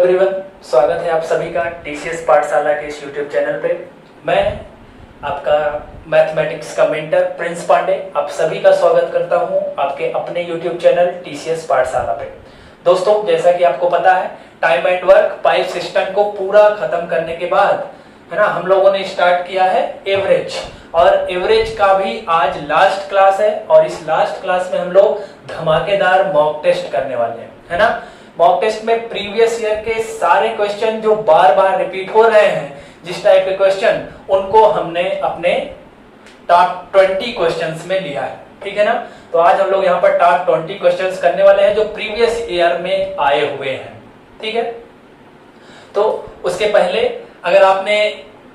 Everyone, स्वागत है आप सभी का टीसीएस पाठशाला के इस यूट्यूब चैनल पे। मैं आपका मैथमेटिक्स का मेंटर प्रिंस पांडे आप सभी का स्वागत करता हूं आपके अपने यूट्यूब चैनल टीसीएस पाठशाला पे। दोस्तों, जैसा कि आपको पता है, time and work pipe system को पूरा खत्म करने के बाद है ना, हम लोगों ने स्टार्ट किया है एवरेज, और एवरेज का भी आज लास्ट क्लास है। और इस लास्ट क्लास में हम लोग धमाकेदार मॉक टेस्ट करने वाले हैं, है ना। मॉक टेस्ट में प्रीवियस ईयर के सारे क्वेश्चन जो बार बार रिपीट हो रहे हैं, जिस टाइप के क्वेश्चन, उनको हमने अपने टॉप 20 क्वेश्चंस में लिया है, ठीक है ना। तो आज हम लोग यहाँ पर टॉप 20 क्वेश्चंस करने वाले हैं जो प्रीवियस ईयर में आए हुए हैं, ठीक है। तो उसके पहले अगर आपने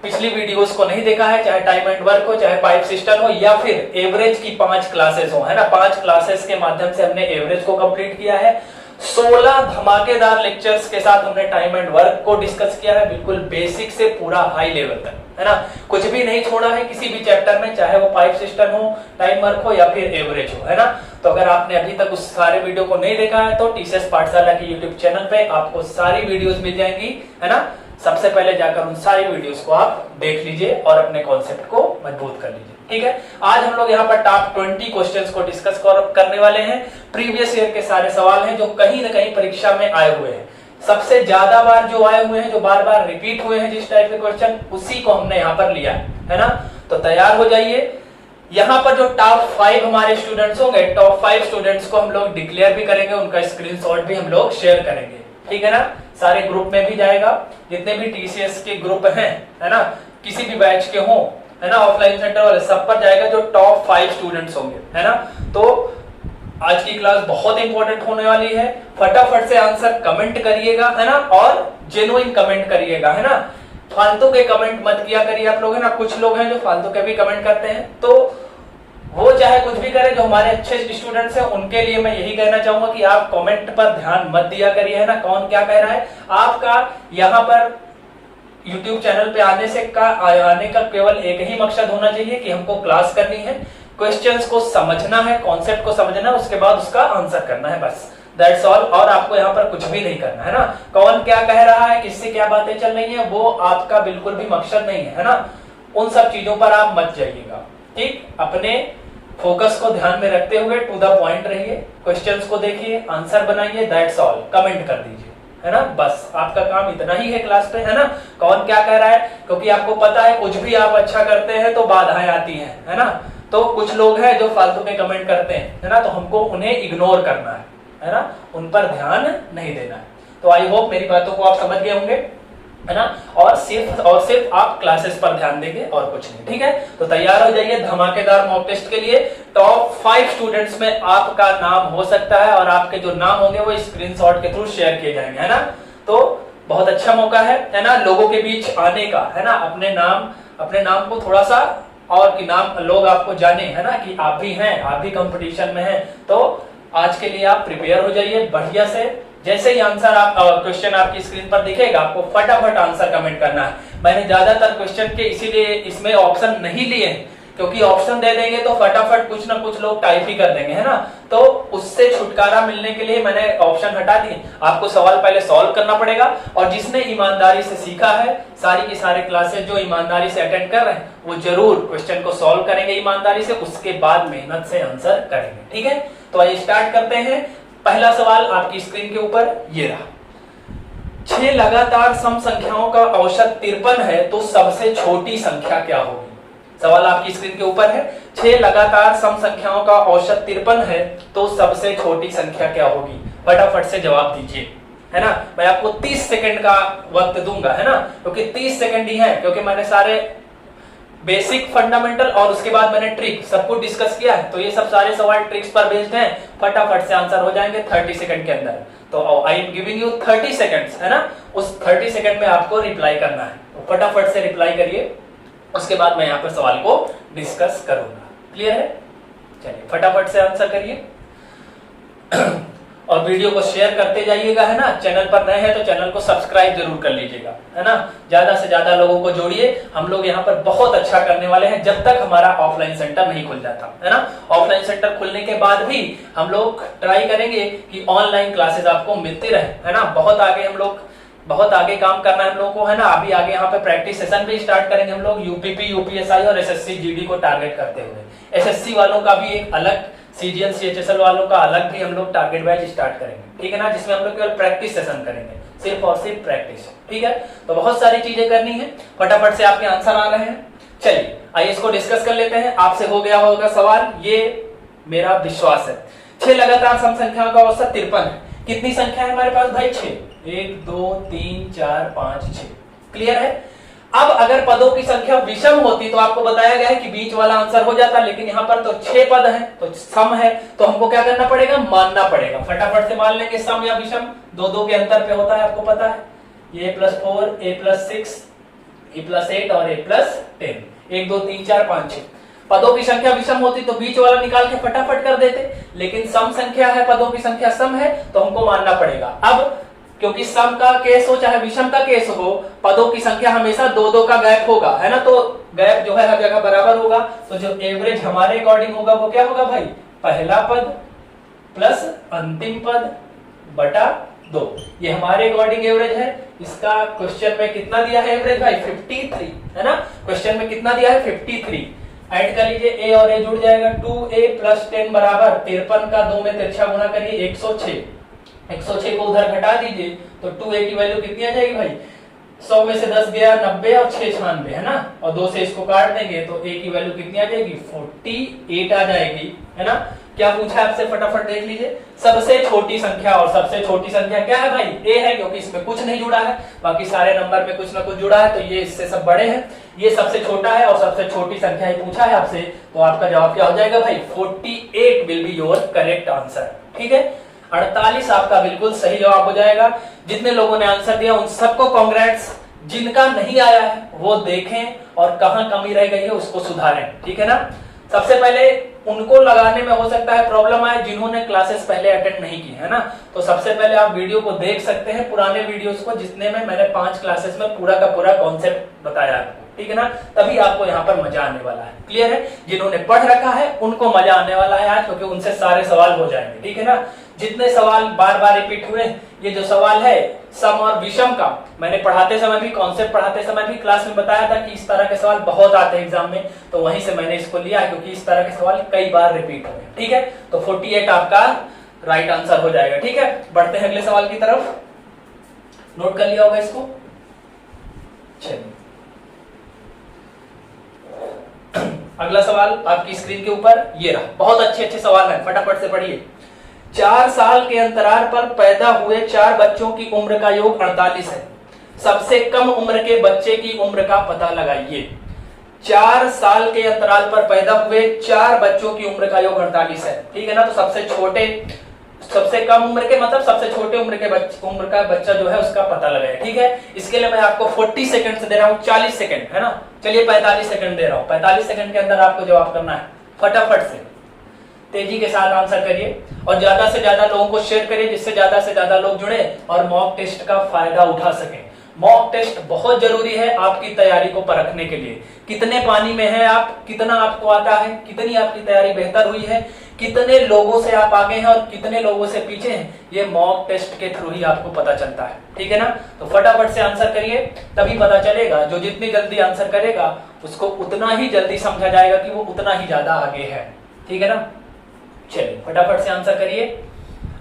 पिछली वीडियोस को नहीं देखा है, चाहे टाइम एंड वर्क हो, चाहे पाइप सिस्टम हो, या फिर एवरेज की 5 क्लासेस हो, है ना, 5 क्लासेस के माध्यम से हमने एवरेज को कंप्लीट किया है। 16 धमाकेदार लेक्चर्स के साथ हमने टाइम एंड वर्क को डिस्कस किया है, बिल्कुल बेसिक से पूरा हाई लेवल तक, है ना। कुछ भी नहीं छोड़ा है किसी भी चैप्टर में, चाहे वो पाइप सिस्टम हो, टाइम वर्क हो, या फिर एवरेज हो, है ना। तो अगर आपने अभी तक उस सारे वीडियो को नहीं देखा है तो टीसीएस पाठशाला के यूट्यूब चैनल पे आपको सारी वीडियोस मिल जाएंगी, है ना। सबसे पहले जाकर उन सारी वीडियोस को आप देख लीजिए और अपने कॉन्सेप्ट को मजबूत कर लीजिए, ठीक है। आज हम लोग यहाँ पर टॉप 20 क्वेश्चंस को डिस्कस करने वाले हैं। प्रीवियस ईयर के सारे सवाल हैं जो कहीं ना कहीं परीक्षा में आए हुए हैं, सबसे ज्यादा बार जो आए हुए हैं, जो बार बार रिपीट हुए हैं, जिस टाइप के क्वेश्चन, उसी को हमने यहाँ पर लिया है ना। तो तैयार हो जाइए। यहाँ पर जो टॉप 5 हमारे स्टूडेंट्स होंगे, टॉप 5 स्टूडेंट्स को हम लोग डिक्लेयर भी करेंगे, उनका स्क्रीनशॉट भी हम लोग शेयर करेंगे, ठीक है ना। सारे ग्रुप में भी जाएगा, जितने भी टीसीएस के ग्रुप हैं, है ना, किसी भी बैच के हों, है ना, ऑफलाइन सेंटर वाले, सब पर जाएगा जो टॉप 5 स्टूडेंट्स होंगे, है ना। तो आज की क्लास बहुत इंपॉर्टेंट होने वाली है। फटाफट से आंसर कमेंट करिएगा, है ना, और जेन्युइन कमेंट करिएगा, है ना। फालतू के कमेंट मत किया करिए आप लोग, है ना। कुछ लोग हैं जो फालतू के भी कमेंट करते हैं, तो वो चाहे कुछ भी करें, जो हमारे अच्छे स्टूडेंट्स हैं उनके लिए मैं यही कहना चाहूंगा कि आप कमेंट पर ध्यान मत दिया करिए, है ना, कौन क्या कह रहा है। आपका यहाँ पर YouTube चैनल पे आने का केवल एक ही मकसद होना चाहिए कि हमको क्लास करनी है, क्वेश्चंस को समझना है, कॉन्सेप्ट को समझना है, उसके बाद उसका आंसर करना है, बस दैट्स ऑल। और आपको यहाँ पर कुछ भी नहीं करना है ना। कौन क्या कह रहा है, किससे क्या बातें चल रही है, वो आपका बिल्कुल भी मकसद नहीं है ना। उन सब चीजों पर आप मत जाइएगा, ठीक। अपने फोकस को ध्यान में रखते हुए टू द पॉइंट रहिए, क्वेश्चंस को देखिए, आंसर बनाइए, दैट्स ऑल। कमेंट कर दीजिए, है ना, बस आपका काम इतना ही है क्लास पे, है ना। कौन क्या कह रहा है, क्योंकि आपको पता है कुछ भी आप अच्छा करते हैं तो बाधाएं आती हैं, है ना। तो कुछ लोग हैं जो फालतू के कमेंट करते हैं, है ना, तो हमको उन्हें इग्नोर करना है ना, उन पर ध्यान नहीं देना है। तो आई होप मेरी बातों को आप समझ गए होंगे, है ना। और सिर्फ आप क्लासेस पर ध्यान देंगे और कुछ नहीं, ठीक है। तो तैयार हो जाइए धमाकेदार मॉक टेस्ट के लिए। टॉप 5 स्टूडेंट्स में आपका नाम हो सकता है, और आपके जो नाम होंगे वो स्क्रीनशॉट के थ्रू शेयर किए जाएंगे, है ना। तो बहुत अच्छा मौका है ना, लोगों के बीच आने का, है ना। अपने नाम को थोड़ा सा, और कि नाम लोग आपको जाने, है ना, कि आप भी हैं, आप भी कंपटीशन में हैं। तो आज के लिए आप प्रिपेयर हो जाइए बढ़िया से। जैसे ही आंसर क्वेश्चन आपकी स्क्रीन पर दिखेगा, आपको फटाफट आंसर कमेंट करना है। मैंने ज्यादातर क्वेश्चन के इसीलिए इसमें ऑप्शन नहीं लिए हैं, क्योंकि ऑप्शन दे देंगे तो फटाफट कुछ ना कुछ लोग टाइप ही कर देंगे, है ना। तो उससे छुटकारा मिलने के लिए मैंने ऑप्शन हटा दिए। आपको सवाल पहले सॉल्व करना पड़ेगा, और जिसने ईमानदारी से सीखा है, सारी की सारी क्लासेस जो ईमानदारी से अटेंड कर रहे हैं, वो जरूर क्वेश्चन को सॉल्व करेंगे ईमानदारी से, उसके बाद मेहनत से आंसर करेंगे, ठीक है। तो आइए स्टार्ट करते हैं। पहला सवाल आपकी स्क्रीन के ऊपर ये रहा। 6 लगातार सम संख्याओं का औसत 53 है तो सबसे छोटी संख्या क्या होगी। सवाल आपकी स्क्रीन के ऊपर है। 6 लगातार सम संख्याओं का औसत 53 है तो सबसे छोटी संख्या क्या होगी। फटाफट से जवाब दीजिए, है ना। मैं आपको 30 सेकंड का वक्त दूंगा, है ना, क्योंकि 30 सेकंड ही है, क्योंकि मैंने सारे बेसिक, फंडामेंटल और उसके बाद मैंने ट्रिक सब कुछ डिस्कस किया है। तो ये सब सारे सवाल ट्रिक्स पर बेस्ड हैं, फटाफट से आंसर हो जाएंगे 30 सेकंड के अंदर। तो I am giving you 30 seconds, है ना। उस 30 सेकंड में आपको रिप्लाई करना है, तो फटाफट से रिप्लाई करिए, उसके बाद मैं यहाँ पर सवाल को डिस्कस करूंगा। क्लियर है? चलिए फटाफट से आंसर करिए और वीडियो को शेयर करते जाइएगा, है ना। चैनल पर नए हैं तो चैनल को सब्सक्राइब जरूर कर लीजिएगा, है ना। ज्यादा से ज्यादा लोगों को जोड़िए। हम लोग यहाँ पर बहुत अच्छा करने वाले हैं जब तक हमारा ऑफलाइन सेंटर नहीं खुल जाता, है ना। ऑफलाइन सेंटर खुलने के बाद भी हम लोग ट्राई करेंगे कि ऑनलाइन क्लासेस आपको मिलती रहे, है ना। बहुत आगे हम लोग बहुत आगे काम करना है हम लोगों को, है ना। अभी आगे यहाँ पे प्रैक्टिस सेशन भी स्टार्ट करेंगे हम लोग यूपीपी, यूपीएसआई और एसएससी जीडी को टारगेट करते हुए। एसएससी वालों का भी एक अलग, सीजीएल सीएचएसएल वालों का अलग भी हम लोग टारगेट वाइज स्टार्ट करेंगे, ठीक है ना, जिसमें हम लोग केवल प्रैक्टिस सेशन करेंगे, सिर्फ और सिर्फ प्रैक्टिस, ठीक है। तो बहुत सारी चीजें करनी है, फटाफट से आपके आंसर आ रहे हैं। चलिए आइए इसको डिस्कस कर लेते हैं। आपसे हो गया होगा सवाल, ये मेरा विश्वास है। 6 लगातार सम संख्याओं का औसत 53 है। कितनी संख्या है हमारे पास भाई? 6। 1 2 3 4 5 6। क्लियर है। अब अगर पदों की संख्या विषम होती तो आपको बताया गया है कि बीच वाला आंसर हो जाता, लेकिन यहाँ पर तो 6 पद हैं तो सम है, तो हमको क्या करना पड़ेगा? मानना पड़ेगा। फटाफट से मान लेंगे सम या विषम, 2 के अंतर पे होता है, आपको पता है। ये +4, A+6, A+8 और A+10, 1 2 3 4 5 6। पदों की संख्या विषम होती तो बीच वाला निकाल के फटाफट कर देते, लेकिन सम संख्या है, पदों की संख्या सम है, तो हमको मानना पड़ेगा। अब क्योंकि सम का केस हो चाहे विषम का केस हो, पदों की संख्या हमेशा 2 का गैप होगा, है ना। तो गैप जो है हर जगह बराबर होगा, तो जो एवरेज हमारे अकॉर्डिंग होगा वो क्या होगा भाई? पहला पद प्लस अंतिम पद बटा 2, ये हमारे अकॉर्डिंग एवरेज है। इसका क्वेश्चन में कितना दिया है एवरेज भाई? 53, है ना। क्वेश्चन में कितना दिया है? 53। ऐड कर लीजिए, ए और ए जुड़ जाएगा, 2a + 10 बराबर 53 का 2 में तिरछा गुना करिए 106। 106 को उधर घटा दीजिए तो 2a की वैल्यू कितनी आ जाएगी भाई? 100 में से 10 गया 90 और 6 96, है ना। और 2 से इसको काट देंगे तो a की वैल्यू कितनी आ जाएगी? 48 आ जाएगी, है ना। क्या पूछा आपसे? फटाफट देख लीजिए। सबसे छोटी संख्या, और सबसे छोटी संख्या क्या है भाई? a है, क्योंकि इसमें कुछ नहीं जुड़ा है, बाकी सारे नंबर में कुछ ना कुछ जुड़ा है, तो ये इससे सब बड़े हैं। ये सबसे छोटा है और सबसे छोटी संख्या ही पूछा है आपसे, तो आपका जवाब क्या हो जाएगा भाई? 48 will be your correct answer, ठीक है। 48 आपका बिल्कुल सही जवाब हो जाएगा। जितने लोगों ने आंसर दिया उन सबको कांग्रेट्स। जिनका नहीं आया है वो देखें और कहां कमी रह गई है उसको सुधारें, ठीक है ना। सबसे पहले उनको लगाने में हो सकता है प्रॉब्लम आए जिन्होंने क्लासेस पहले अटेंड नहीं की, है ना। तो सबसे पहले आप वीडियो को देख सकते हैं, पुराने वीडियोस को, जिसने में मैंने 5 क्लासेस में पूरा का पूरा कॉन्सेप्ट बताया है, ठीक है ना। तभी आपको यहाँ पर मजा आने वाला है। क्लियर है। जिन्होंने पढ़ रखा है उनको मजा आने वाला है आज, क्योंकि उनसे सारे सवाल हो जाएंगे, ठीक है ना। जितने सवाल बार बार रिपीट हुए, ये जो सवाल है सम और विषम का, मैंने पढ़ाते समय भी, कॉन्सेप्ट पढ़ाते समय भी क्लास में बताया था कि इस तरह के सवाल बहुत आते हैं एग्जाम में, तो वहीं से मैंने इसको लिया है, क्योंकि इस तरह के सवाल कई बार रिपीट हुए, ठीक है। तो 48 आपका राइट आंसर हो जाएगा, ठीक है। बढ़ते हैं अगले सवाल की तरफ। नोट कर लिया होगा इसको। चलिए अगला सवाल आपकी स्क्रीन के ऊपर ये रहा। बहुत अच्छे अच्छे सवाल हैं, फटाफट से पढ़िए। 4 साल के अंतराल पर पैदा हुए 4 बच्चों की उम्र का योग 48 है। सबसे कम उम्र के बच्चे की उम्र का पता लगाइए। 4 साल के अंतराल पर पैदा हुए 4 बच्चों की उम्र का योग 48 है, ठीक है ना। तो सबसे कम उम्र के मतलब सबसे छोटे उम्र का बच्चा जो है उसका पता लगाए, ठीक है। इसके लिए मैं आपको 40 सेकंड दे रहा हूं, 40 सेकंड, है ना। चलिए 45 सेकंड दे रहा हूं। 45 सेकंड के अंदर आपको जवाब करना है। फटाफट से तेजी के साथ आंसर करिए और ज्यादा से ज्यादा लोगों को शेयर करिए, जिससे ज्यादा से ज्यादा लोग जुड़े और मॉक टेस्ट का फायदा उठा सकें। मॉक टेस्ट बहुत जरूरी है आपकी तैयारी को परखने के लिए। कितने पानी में है आप, कितना आपको आता है, कितनी आपकी तैयारी बेहतर हुई है, कितने लोगों से आप आगे हैं और कितने लोगों से पीछे हैं, ये मॉक टेस्ट के थ्रू ही आपको पता चलता है, ठीक है ना। तो फटाफट से आंसर करिए, तभी पता चलेगा। जो जितनी जल्दी आंसर करेगा उसको उतना ही जल्दी समझा जाएगा कि वो उतना ही ज्यादा आगे है, ठीक है ना। चलिए फटाफट से आंसर करिए।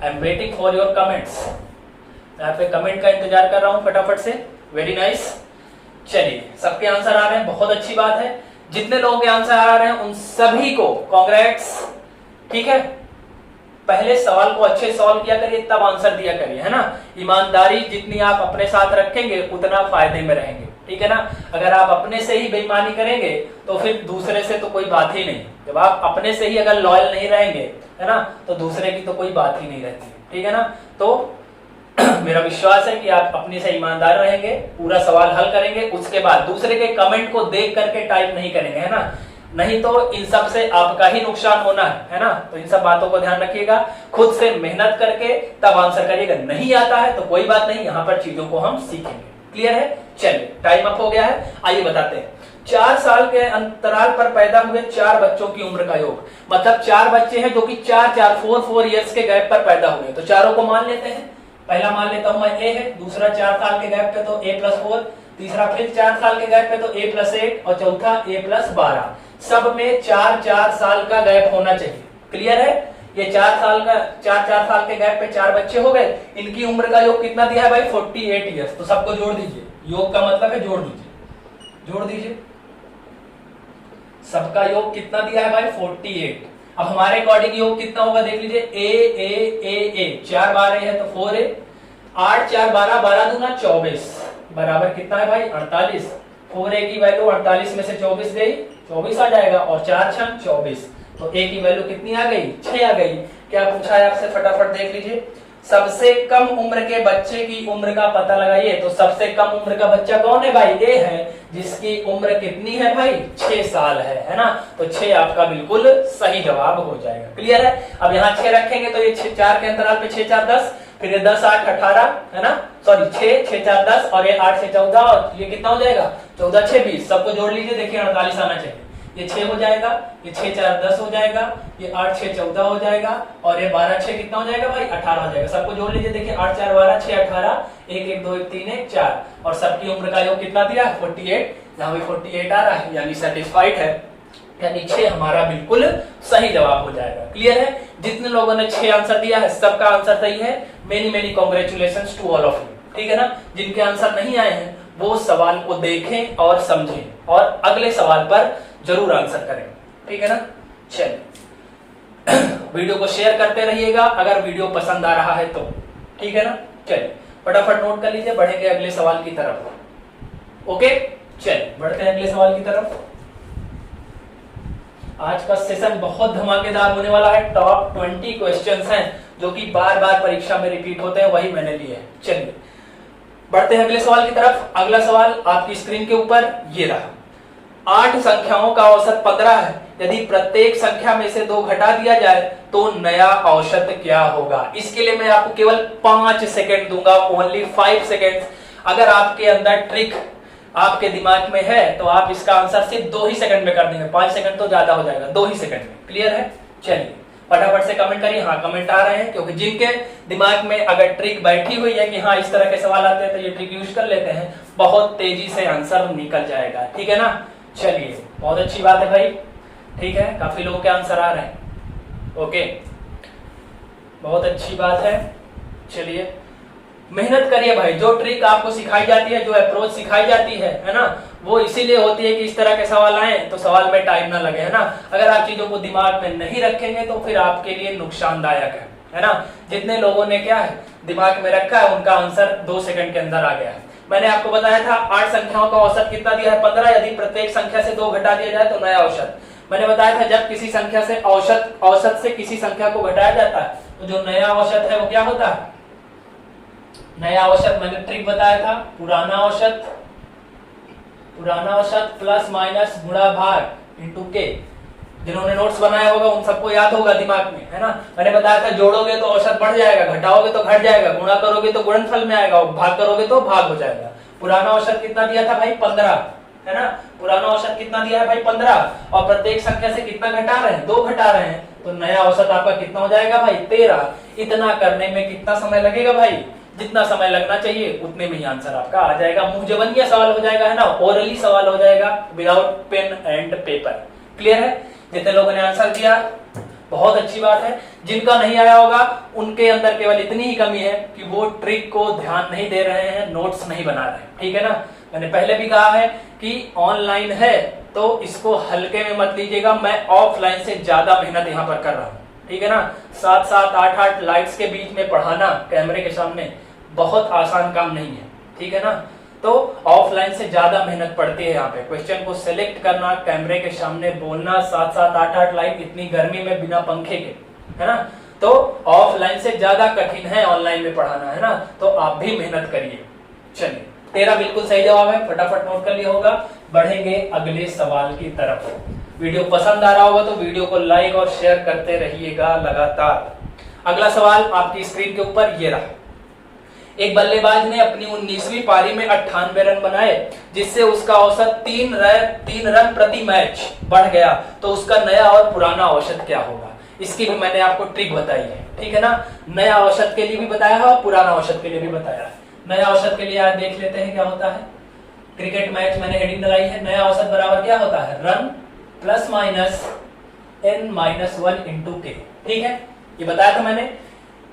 I am waiting for your comments. मैं आप पे कमेंट का इंतजार कर रहा हूं फटाफट से। Very nice. चलिए सबके आंसर आ रहे हैं, बहुत अच्छी बात है। जितने लोगों के आंसर आ रहे हैं उन सभी को कांग्रेट्स, ठीक है। पहले सवाल को अच्छे सॉल्व किया करिए, तब आंसर दिया करिए, है ना। ईमानदारी जितनी आप अपने साथ रखेंगे उतना फायदे में रहेंगे, ठीक है ना। अगर आप अपने से ही बेईमानी करेंगे तो फिर दूसरे से तो कोई बात ही नहीं। जब आप अपने से ही अगर लॉयल नहीं रहेंगे, है ना, तो दूसरे की तो कोई बात ही नहीं रहती, ठीक है ना। तो मेरा विश्वास है कि आप अपने से ईमानदार रहेंगे, पूरा सवाल हल करेंगे, उसके बाद दूसरे के कमेंट को देख करके टाइप नहीं करेंगे, है ना। नहीं तो इन सब से आपका ही नुकसान होना है ना। तो इन सब बातों को ध्यान रखिएगा, खुद से मेहनत करके तब आंसर करिएगा। नहीं आता है तो कोई बात नहीं, यहाँ पर चीजों को हम सीखेंगे। क्लियर है। चलिए टाइम अप हो गया है, आइए बताते हैं। 4 साल के अंतराल पर पैदा हुए 4 बच्चों की उम्र का योग, मतलब 4 बच्चे हैं जो कि 4 4 4 4 इयर्स के गैप पर पैदा हुए, तो चारों को मान लेते हैं। पहला मान लेता हूं मैं ए है, दूसरा 4 साल के गैप पे तो a+4, तीसरा फिर 4 साल के गैप पे तो a+8 और चौथा a+12। सब में 4-4 साल का गैप होना चाहिए। क्लियर है? ये 4 साल के गैप पे 4 बच्चे हो गए। इनकी उम्र का योग कितना दिया है भाई? 48 ईयर्स। तो सबको जोड़ दीजिए। योग का मतलब है जोड़ दीजिए। सबका योग कितना दिया है भाई? 48। अब हमारे अकॉर्डिंग योग कितना होगा देख लीजिए। ए 4 12 है तो 4a, 8 4 12, 12 दूना 24 बराबर कितना है भाई? 48। 4a की वैल्यू 48 में से 24 गई, 24 आ जाएगा और 4 6 24। तो a की वैल्यू कितनी आ गई? 6 आ गई। क्या पूछा है आपसे? फटाफट देख लीजिए। सबसे कम उम्र के बच्चे की उम्र का पता लगाइए। तो सबसे कम उम्र का बच्चा कौन है भाई? ए है, जिसकी उम्र कितनी है भाई? 6 साल है ना। तो 6 आपका बिल्कुल सही जवाब हो जाएगा। क्लियर है? अब यहाँ 6 रखेंगे तो ये 4 के अंतराल पे 6 4 10, फिर ये 10 8 18 है ना, सॉरी 6 6 4 10 और ये 8 6 14 और ये कितना हो जाएगा? 14 6 20। सबको जोड़ लीजिए, देखिए 48 आना चाहिए। ये 6 हो जाएगा, ये 6 4 10 हो जाएगा, ये 8 6 14 हो जाएगा और ये 12 6 कितना हो जाएगा भाई? 18 हो जाएगा। सबको जोड़ लीजिए, देखिए 8 4 12 6 18, 1 1 2 1 3 1 4 और सबकी उम्र का योग कितना दिया? 48। यहाँ भी 48 आ रहा है, यानी सेटिस्फाइड है, यानी 6 हमारा बिल्कुल सही जवाब हो जाएगा। क्लियर है? जितने लोगों ने 6 आंसर दिया है सबका आंसर सही है। Many congratulations to all of you. ठीक है ना? जिनके आंसर नहीं आए हैं वो सवाल को देखें और समझें और अगले सवाल पर जरूर आंसर करें। ठीक है ना? चलिए वीडियो को शेयर करते रहिएगा अगर वीडियो पसंद आ रहा है तो। ठीक है ना? चलिए फटाफट नोट कर लीजिए, बढ़ेंगे अगले सवाल की तरफ। ओके, चलिए बढ़ते हैं अगले सवाल की तरफ। आज का सेशन बहुत धमाकेदार होने वाला है। टॉप 20 क्वेश्चंस हैं जो कि बार बार परीक्षा में रिपीट होते हैं, वही मैंने लिए हैं। चलिए बढ़ते हैं अगले सवाल की तरफ। अगला सवाल आपकी स्क्रीन के ऊपर ये रहा। 8 संख्याओं का औसत 15 है। यदि प्रत्येक संख्या में से 2 घटा दिया जाए तो नया औसत क्या होगा? इसके लिए मैं आपको केवल 5 सेकंड दूंगा, ओनली 5 सेकंड। अगर आपके अंदर ट्रिक आपके दिमाग में है तो आप इसका आंसर सिर्फ 2 ही सेकंड में कर देंगे। 5 सेकंड तो ज्यादा हो जाएगा, 2 ही सेकंड में। क्लियर है? चलिए फटाफट से कमेंट करिए। हाँ, कमेंट आ रहे हैं, क्योंकि जिनके दिमाग में अगर ट्रिक बैठी हुई है कि हाँ इस तरह के सवाल आते हैं तो ये ट्रिक यूज कर लेते हैं, बहुत तेजी से आंसर निकल जाएगा। ठीक है ना? चलिए बहुत अच्छी बात है भाई। ठीक है, काफी लोगों के आंसर आ रहे हैं। ओके, बहुत अच्छी बात है। चलिए मेहनत करिए भाई। जो ट्रिक आपको सिखाई जाती है, जो अप्रोच सिखाई जाती है ना, वो इसीलिए होती है कि इस तरह के सवाल आए तो सवाल में टाइम ना लगे, है ना। अगर आप चीजों को दिमाग में नहीं रखेंगे तो फिर आपके लिए नुकसानदायक है ना। जितने लोगों ने क्या है दिमाग में रखा है उनका आंसर 2 सेकंड के अंदर आ गया है। मैंने आपको बताया था 8 संख्याओं का औसत कितना दिया है? 15। यदि प्रत्येक संख्या से 2 घटा दिया जाए तो नया औसत। मैंने बताया था जब किसी संख्या से औसत से किसी संख्या को घटाया जाता है तो जो नया औसत है वो क्या होता है? नया औसत मैंने ट्रिक बताया था, पुराना औसत प्लस माइनस गुणा भाग इनटू के। जिन्होंने नोट्स बनाया होगा उन सबको याद होगा दिमाग में, है ना। मैंने बताया था जोड़ोगे तो औसत बढ़ जाएगा, घटाओगे तो घट जाएगा, गुणा करोगे तो गुणनफल में आएगा और भाग करोगे तो भाग हो जाएगा। पुराना औसत कितना दिया था भाई? 15, है ना। पुराना औसत कितना दिया है भाई? 15। और प्रत्येक संख्या से कितना घटा रहे हैं? 2 घटा रहे हैं, तो नया औसत आपका कितना हो जाएगा भाई? 13। इतना करने में कितना समय लगेगा भाई? जितना समय लगना चाहिए उतने में ही आंसर आपका आ जाएगा। मुंह जबनिया सवाल हो जाएगा, है ना, ओरली सवाल हो जाएगा, without pen and paper. Clear है? जितने लोगों ने आंसर दिया बहुत अच्छी बात है। जिनका नहीं आया होगा उनके अंदर केवल इतनी ही कमी है कि वो ट्रिक को ध्यान नहीं दे रहे हैं, नोट्स नहीं बना रहे हैं। ठीक है ना? मैंने पहले भी कहा है कि ऑनलाइन है तो इसको हल्के में मत लीजिएगा। मैं ऑफलाइन से ज्यादा मेहनत यहाँ पर कर रहा हूँ। ठीक है ना? 7 7 8 8 लाइट्स के बीच में पढ़ाना कैमरे के सामने बहुत आसान काम नहीं है। ठीक है ना? तो ऑफलाइन से ज्यादा मेहनत पड़ती है। यहाँ पे क्वेश्चन को सिलेक्ट करना, कैमरे के सामने बोलना, 7 7 8 8 लाइट इतनी गर्मी में बिना पंखे के, है ना। तो ऑफलाइन से ज्यादा कठिन है ऑनलाइन में पढ़ाना, है ना। तो आप भी मेहनत करिए। चलिए 13 बिल्कुल सही जवाब है, फटाफट नोट कर लिया होगा। बढ़ेंगे अगले सवाल की तरफ। वीडियो पसंद आ रहा होगा तो वीडियो को लाइक और शेयर करते रहिएगा लगातार। अगला सवाल आपकी स्क्रीन के ऊपर ये रहा। एक बल्लेबाज ने अपनी 19वीं पारी में 98 रन बनाए, जिससे उसका औसत 3 रन प्रति मैच बढ़ गया, तो उसका नया और पुराना औसत क्या होगा? इसकी भी मैंने आपको ट्रिक बताई है। ठीक है ना। नया औसत के लिए भी बताया है और पुराना औसत के लिए भी बताया है। नया औसत के लिए आज देख लेते हैं क्या होता है। क्रिकेट मैच मैंने हेडिंग लगाई है, नया औसत बराबर क्या होता है, run plus minus n-1 into के। ठीक है, ये बताया था मैंने।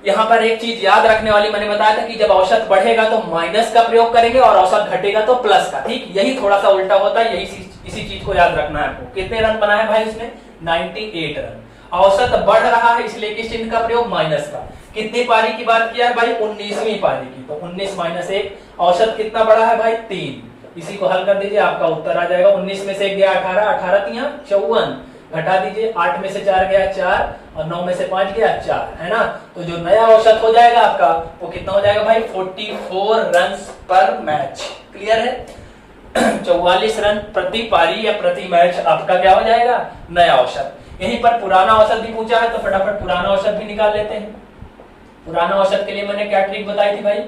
यहाँ पर एक चीज याद रखने वाली मैंने बताया था कि जब औसत बढ़ेगा तो माइनस का प्रयोग करेंगे और औसत घटेगा तो प्लस का। ठीक, यही थोड़ा सा उल्टा होता है, इसी चीज को याद रखना है आपको। कितने रन बनाए भाई उसने, 98 रन। औसत बढ़ रहा है इसलिए किस चिन्ह का प्रयोग, माइनस का। कितनी पारी की बात किया है भाई, 19वीं पारी की, तो 19 माइनस 1। औसत कितना बढ़ा है भाई, 3। इसी को हल कर दीजिए, आपका उत्तर आ जाएगा। 19 में से 1 गया 18, 18 3 54, घटा दीजिए, 8 में से 4 गया 4 और 9 में से 5 गया 4, है ना। तो जो नया औसत हो जाएगा आपका वो कितना हो जाएगा भाई, 44 रन पर मैच। क्लियर है, 44 रन प्रति पारी या प्रति मैच आपका क्या हो जाएगा, नया औसत। यहीं पर पुराना औसत भी पूछा है तो फटाफट पुराना औसत भी निकाल लेते हैं। पुराना औसत के लिए मैंने क्या ट्रिक बताई थी भाई,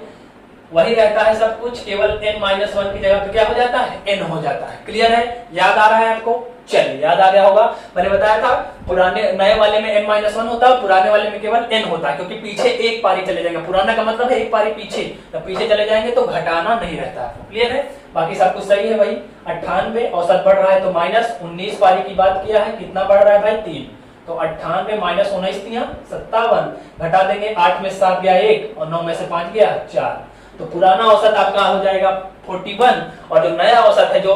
वही रहता है सब कुछ, केवल n-1 की जगह पे क्या हो जाता है, n हो जाता है। क्लियर है, याद आ रहा है आपको, चलिए याद आ गया होगा। मैंने बताया था पुराने नए वाले में n-1 होता है, पुराने वाले में केवल n होता है, क्योंकि पीछे एक पारी चले जाएंगे। पुराना का मतलब है एक पारी पीछे, तो पीछे चले जाएंगे तो घटाना नहीं रहता है। क्लियर है, बाकी सब कुछ सही है भाई। 98 औसत बढ़ रहा है तो माइनस, 19 पारी की बात किया है, कितना बढ़ रहा है भाई, 3, तो 98 माइनस 19 57, घटा देंगे, 8 में 7 गया 1 और 9 में से 5 गया 4, तो पुराना औसत आपका हो जाएगा 41 और जो नया औसत है, जो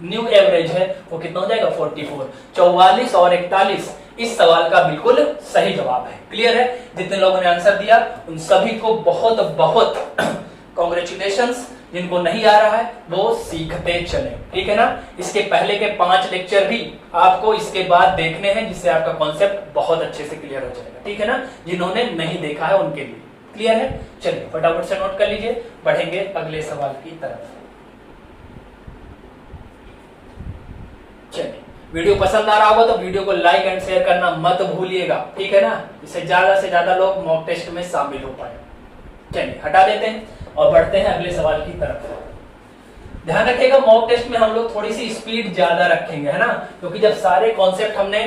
न्यू एवरेज है, वो कितना हो जाएगा 44। 44 और 41 इस सवाल का बिल्कुल सही जवाब है। क्लियर है, जितने लोगों ने आंसर दिया उन सभी को बहुत बहुत कॉन्ग्रेचुलेशंस। जिनको नहीं आ रहा है वो सीखते चले, ठीक है ना। इसके पहले के 5 लेक्चर भी आपको इसके बाद देखने हैं, जिससे आपका कॉन्सेप्ट बहुत अच्छे से क्लियर हो जाएगा, ठीक है ना। जिन्होंने नहीं देखा है उनके लिए क्लियर है। चलिए फटाफट से नोट कर लीजिए, बढ़ेंगे अगले सवाल की तरफ। चलिए, वीडियो पसंद आ रहा होगा तो वीडियो को लाइक एंड शेयर करना मत भूलिएगा, ठीक है ना, इससे ज्यादा से ज्यादा लोग मॉक टेस्ट में शामिल हो पाए। चलिए हटा देते हैं और बढ़ते हैं अगले सवाल की तरफ। ध्यान रखिएगा, मॉक टेस्ट में हम लोग थोड़ी सी स्पीड ज्यादा रखेंगे, है ना, क्योंकि जब सारे कॉन्सेप्ट हमने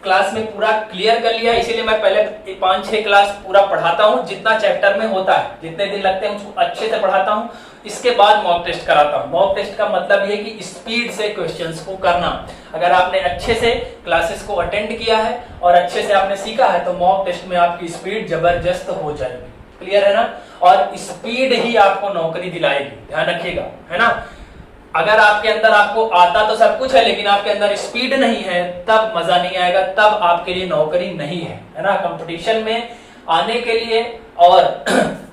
क्लास में पूरा क्लियर कर लिया, इसीलिए मैं पहले 5-6 क्लास पूरा पढ़ाता हूँ, जितना चैप्टर में होता है, जितने दिन लगते हैं उसको अच्छे से पढ़ाता हूँ। इसके बाद मॉक टेस्ट कराता हूँ। मॉक टेस्ट का मतलब ये कि स्पीड से क्वेश्चंस को करना। अगर आपने अच्छे से क्लासेस को अटेंड किया है और अच्छे से आपने सीखा है तो मॉक टेस्ट में आपकी स्पीड जबरदस्त हो जाएगी। क्लियर है ना, और स्पीड ही आपको नौकरी दिलाएगी, ध्यान रखिएगा, है ना। अगर आपके अंदर, आपको आता तो सब कुछ है लेकिन आपके अंदर स्पीड नहीं है, तब मजा नहीं आएगा, तब आपके लिए नौकरी नहीं है ना। कंपटीशन में आने के लिए और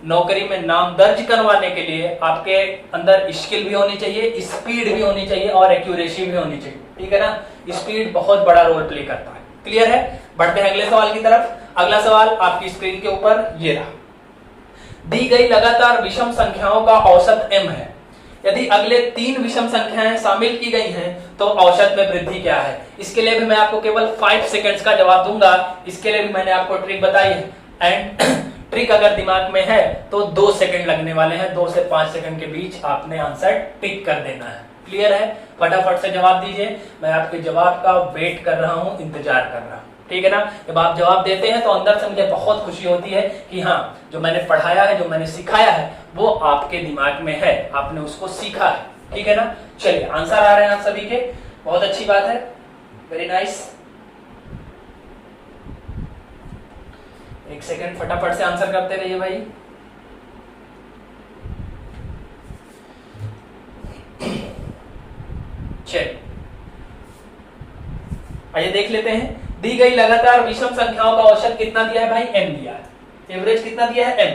नौकरी में नाम दर्ज करवाने के लिए आपके अंदर स्किल भी होनी चाहिए, स्पीड भी होनी चाहिए और एक्यूरेसी भी होनी चाहिए, ठीक है ना। स्पीड बहुत बड़ा रोल प्ले करता है। क्लियर है, बढ़ते हैं अगले सवाल की तरफ। अगला सवाल आपकी स्क्रीन के ऊपर ये रहा। दी गई लगातार विषम संख्याओं का औसत m है। यदि अगले 3 विषम संख्याएं शामिल की गई हैं तो औसत में वृद्धि क्या है। इसके लिए भी मैं आपको केवल 5 सेकंड्स का जवाब दूंगा। इसके लिए भी मैंने आपको ट्रिक बताई है, एंड ट्रिक अगर दिमाग में है तो 2 सेकंड लगने वाले हैं। 2 से 5 सेकंड के बीच आपने आंसर टिक कर देना है। क्लियर है, फटाफट से जवाब दीजिए, मैं आपके जवाब का वेट कर रहा हूं, इंतजार कर रहा हूं, ठीक है ना। जब आप जवाब देते हैं तो अंदर से मुझे बहुत खुशी होती है कि हाँ, जो मैंने पढ़ाया है, जो मैंने सिखाया है वो आपके दिमाग में है, आपने उसको सीखा है, ठीक है ना। चलिए, आंसर आ रहे हैं आप सभी के, बहुत अच्छी बात है, वेरी नाइस। एक सेकंड, फटाफट से आंसर करते रहिए भाई। चलिए आइए देख लेते हैं। दी गई लगातार विषम संख्याओं का औसत कितना दिया है भाई, m दिया है। एवरेज कितना दिया है, m।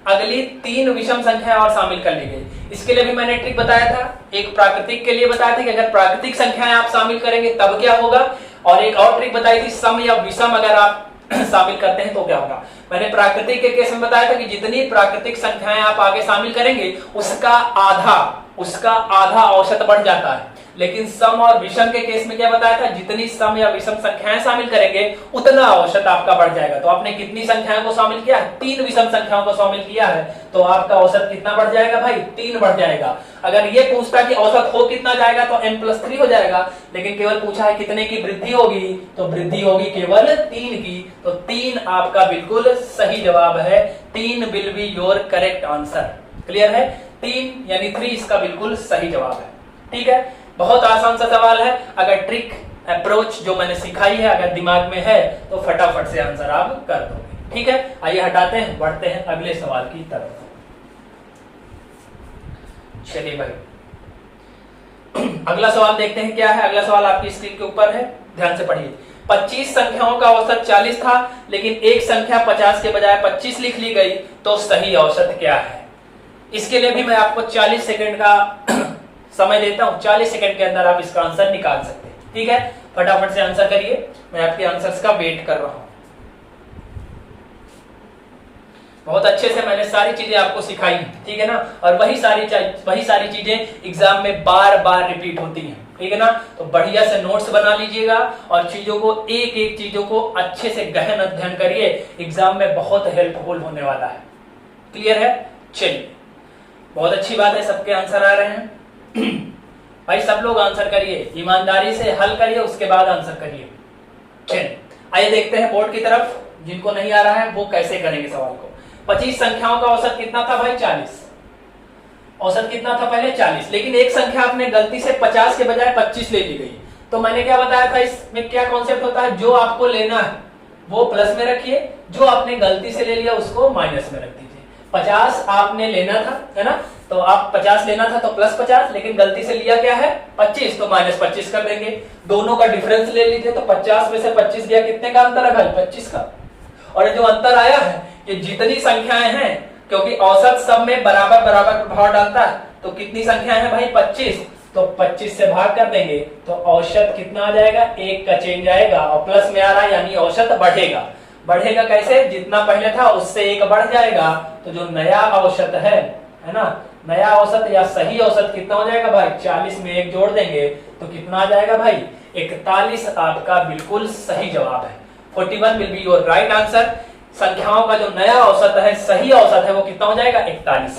अगली 3 विषम संख्याएं और शामिल कर ली गई। इसके लिए भी मैंने ट्रिक बताया था, एक प्राकृतिक के लिए बताया था कि अगर प्राकृतिक संख्याएं आप शामिल करेंगे तब क्या होगा, और एक और ट्रिक बताई थी सम या विषम अगर आप शामिल करते हैं तो क्या होगा। मैंने प्राकृतिक के केस में बताया था कि जितनी प्राकृतिक संख्याएं आप आगे शामिल करेंगे उसका आधा औसत बढ़ जाता है, लेकिन सम और विषम के केस में क्या बताया था, जितनी सम या विषम संख्याएं शामिल करेंगे उतना औसत आपका बढ़ जाएगा। तो आपने कितनी संख्याओं को शामिल किया है, 3 विषम संख्याओं को शामिल किया है, तो आपका औसत कितना बढ़ जाएगा भाई, 3 बढ़ जाएगा। अगर ये पूछता कि औसत हो कितना जाएगा तो m+3 हो जाएगा, लेकिन केवल पूछा है कितने की वृद्धि होगी, तो वृद्धि होगी केवल 3 की। तो 3 आपका बिल्कुल सही जवाब है, 3 will be your correct answer. Clear है, 3 यानी 3 इसका बिल्कुल सही जवाब है। ठीक है, बहुत आसान सा सवाल है। अगर ट्रिक अप्रोच जो मैंने सिखाई है अगर दिमाग में है तो फटाफट से आंसर आप कर दोगे। ठीक है, आइए हटाते हैं, बढ़ते हैं अगले सवाल की तरफ। चलिए भाई अगला सवाल देखते हैं क्या है। अगला सवाल आपकी स्क्रीन के ऊपर है, ध्यान से पढ़िए। 25 संख्याओं का औसत 40 था, लेकिन एक संख्या 50 के बजाय 25 लिख ली गई, तो सही औसत क्या है? इसके लिए भी मैं आपको 40 सेकंड का समय देता हूं, 40 सेकंड के अंदर आप इसका आंसर निकाल सकते हैं। ठीक है, फटाफट से आंसर करिए, मैं आपके आंसर्स का वेट कर रहा हूं। बहुत अच्छे से मैंने सारी चीजें आपको सिखाई, ठीक है ना, और वही सारी चीजें एग्जाम में बार बार रिपीट होती हैं। ठीक है ना, तो बढ़िया से नोट्स बना लीजिएगा और चीजों को एक एक चीजों को अच्छे से गहन अध्ययन करिए, एग्जाम में बहुत हेल्पफुल होने वाला है। क्लियर है? चलिए, बहुत अच्छी बात है, सबके आंसर आ रहे हैं। भाई सब लोग आंसर करिए, ईमानदारी से हल करिए, उसके बाद आंसर करिए। चलिए आइए देखते हैं बोर्ड की तरफ। जिनको नहीं आ रहा है वो कैसे करेंगे सवाल को। 25 संख्याओं का औसत कितना था भाई? 40। औसत कितना था पहले? 40, लेकिन एक संख्या आपने गलती से 50 के बजाय 25 ले ली गई। तो मैंने क्या बताया था, इसमें क्या कॉन्सेप्ट होता है, जो आपको लेना है वो प्लस में रखिए, जो आपने गलती से ले लिया उसको माइनस में रख दीजिए। 50 आपने लेना था, है ना, तो आप 50 लेना था तो प्लस 50, लेकिन गलती से लिया क्या है 25, तो माइनस 25 कर देंगे। दोनों का डिफरेंस ले लीजिए, तो 50 में से 25 गया, कितने का अंतर है भाई? 25 का। और जो अंतर आया है ये जितनी संख्याएं हैं, क्योंकि औसत सब में बराबर बराबर प्रभाव डालता है, तो कितनी संख्याएं हैं भाई? 25, तो 25 से भाग कर देंगे तो औसत कितना आ जाएगा? 1 का चेंज आएगा और प्लस में आ रहा है, यानी औसत बढ़ेगा। बढ़ेगा कैसे? जितना पहले था उससे 1 बढ़ जाएगा, तो जो नया औसत है ना, नया औसत या सही औसत कितना हो जाएगा भाई? 40 में 1 जोड़ देंगे तो कितना आ जाएगा भाई? 41 आपका बिल्कुल सही जवाब है। 41 will be your right answer. संख्याओं का जो नया औसत है, सही औसत है, वो कितना हो जाएगा? 41।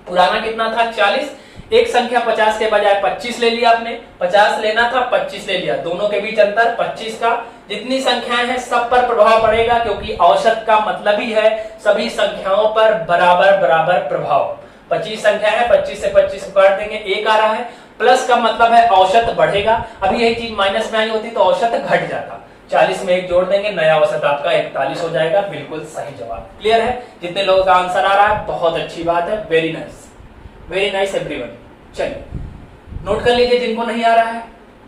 पुराना कितना था? 40। एक संख्या 50 के बजाय 25 ले लिया आपने, 50 लेना था 25 ले लिया, दोनों के बीच अंतर 25 का। जितनी संख्याएं हैं सब पर प्रभाव पड़ेगा, क्योंकि औसत का मतलब ही है सभी संख्याओं पर बराबर बराबर प्रभाव। 25 संख्या है, 25 से 25 काट देंगे, 1 आ रहा है। प्लस का मतलब है औसत बढ़ेगा, अभी यही चीज माइनस में आई होती तो औसत घट जाता। 40 में 1 जोड़ देंगे, नया औसत आपका 41 हो जाएगा। बिल्कुल सही जवाब। क्लियर है? जितने लोगों का आंसर आ रहा है बहुत अच्छी बात है, वेरी नाइस एवरीवन। चलिए नोट कर लीजिए जिनको नहीं आ रहा है।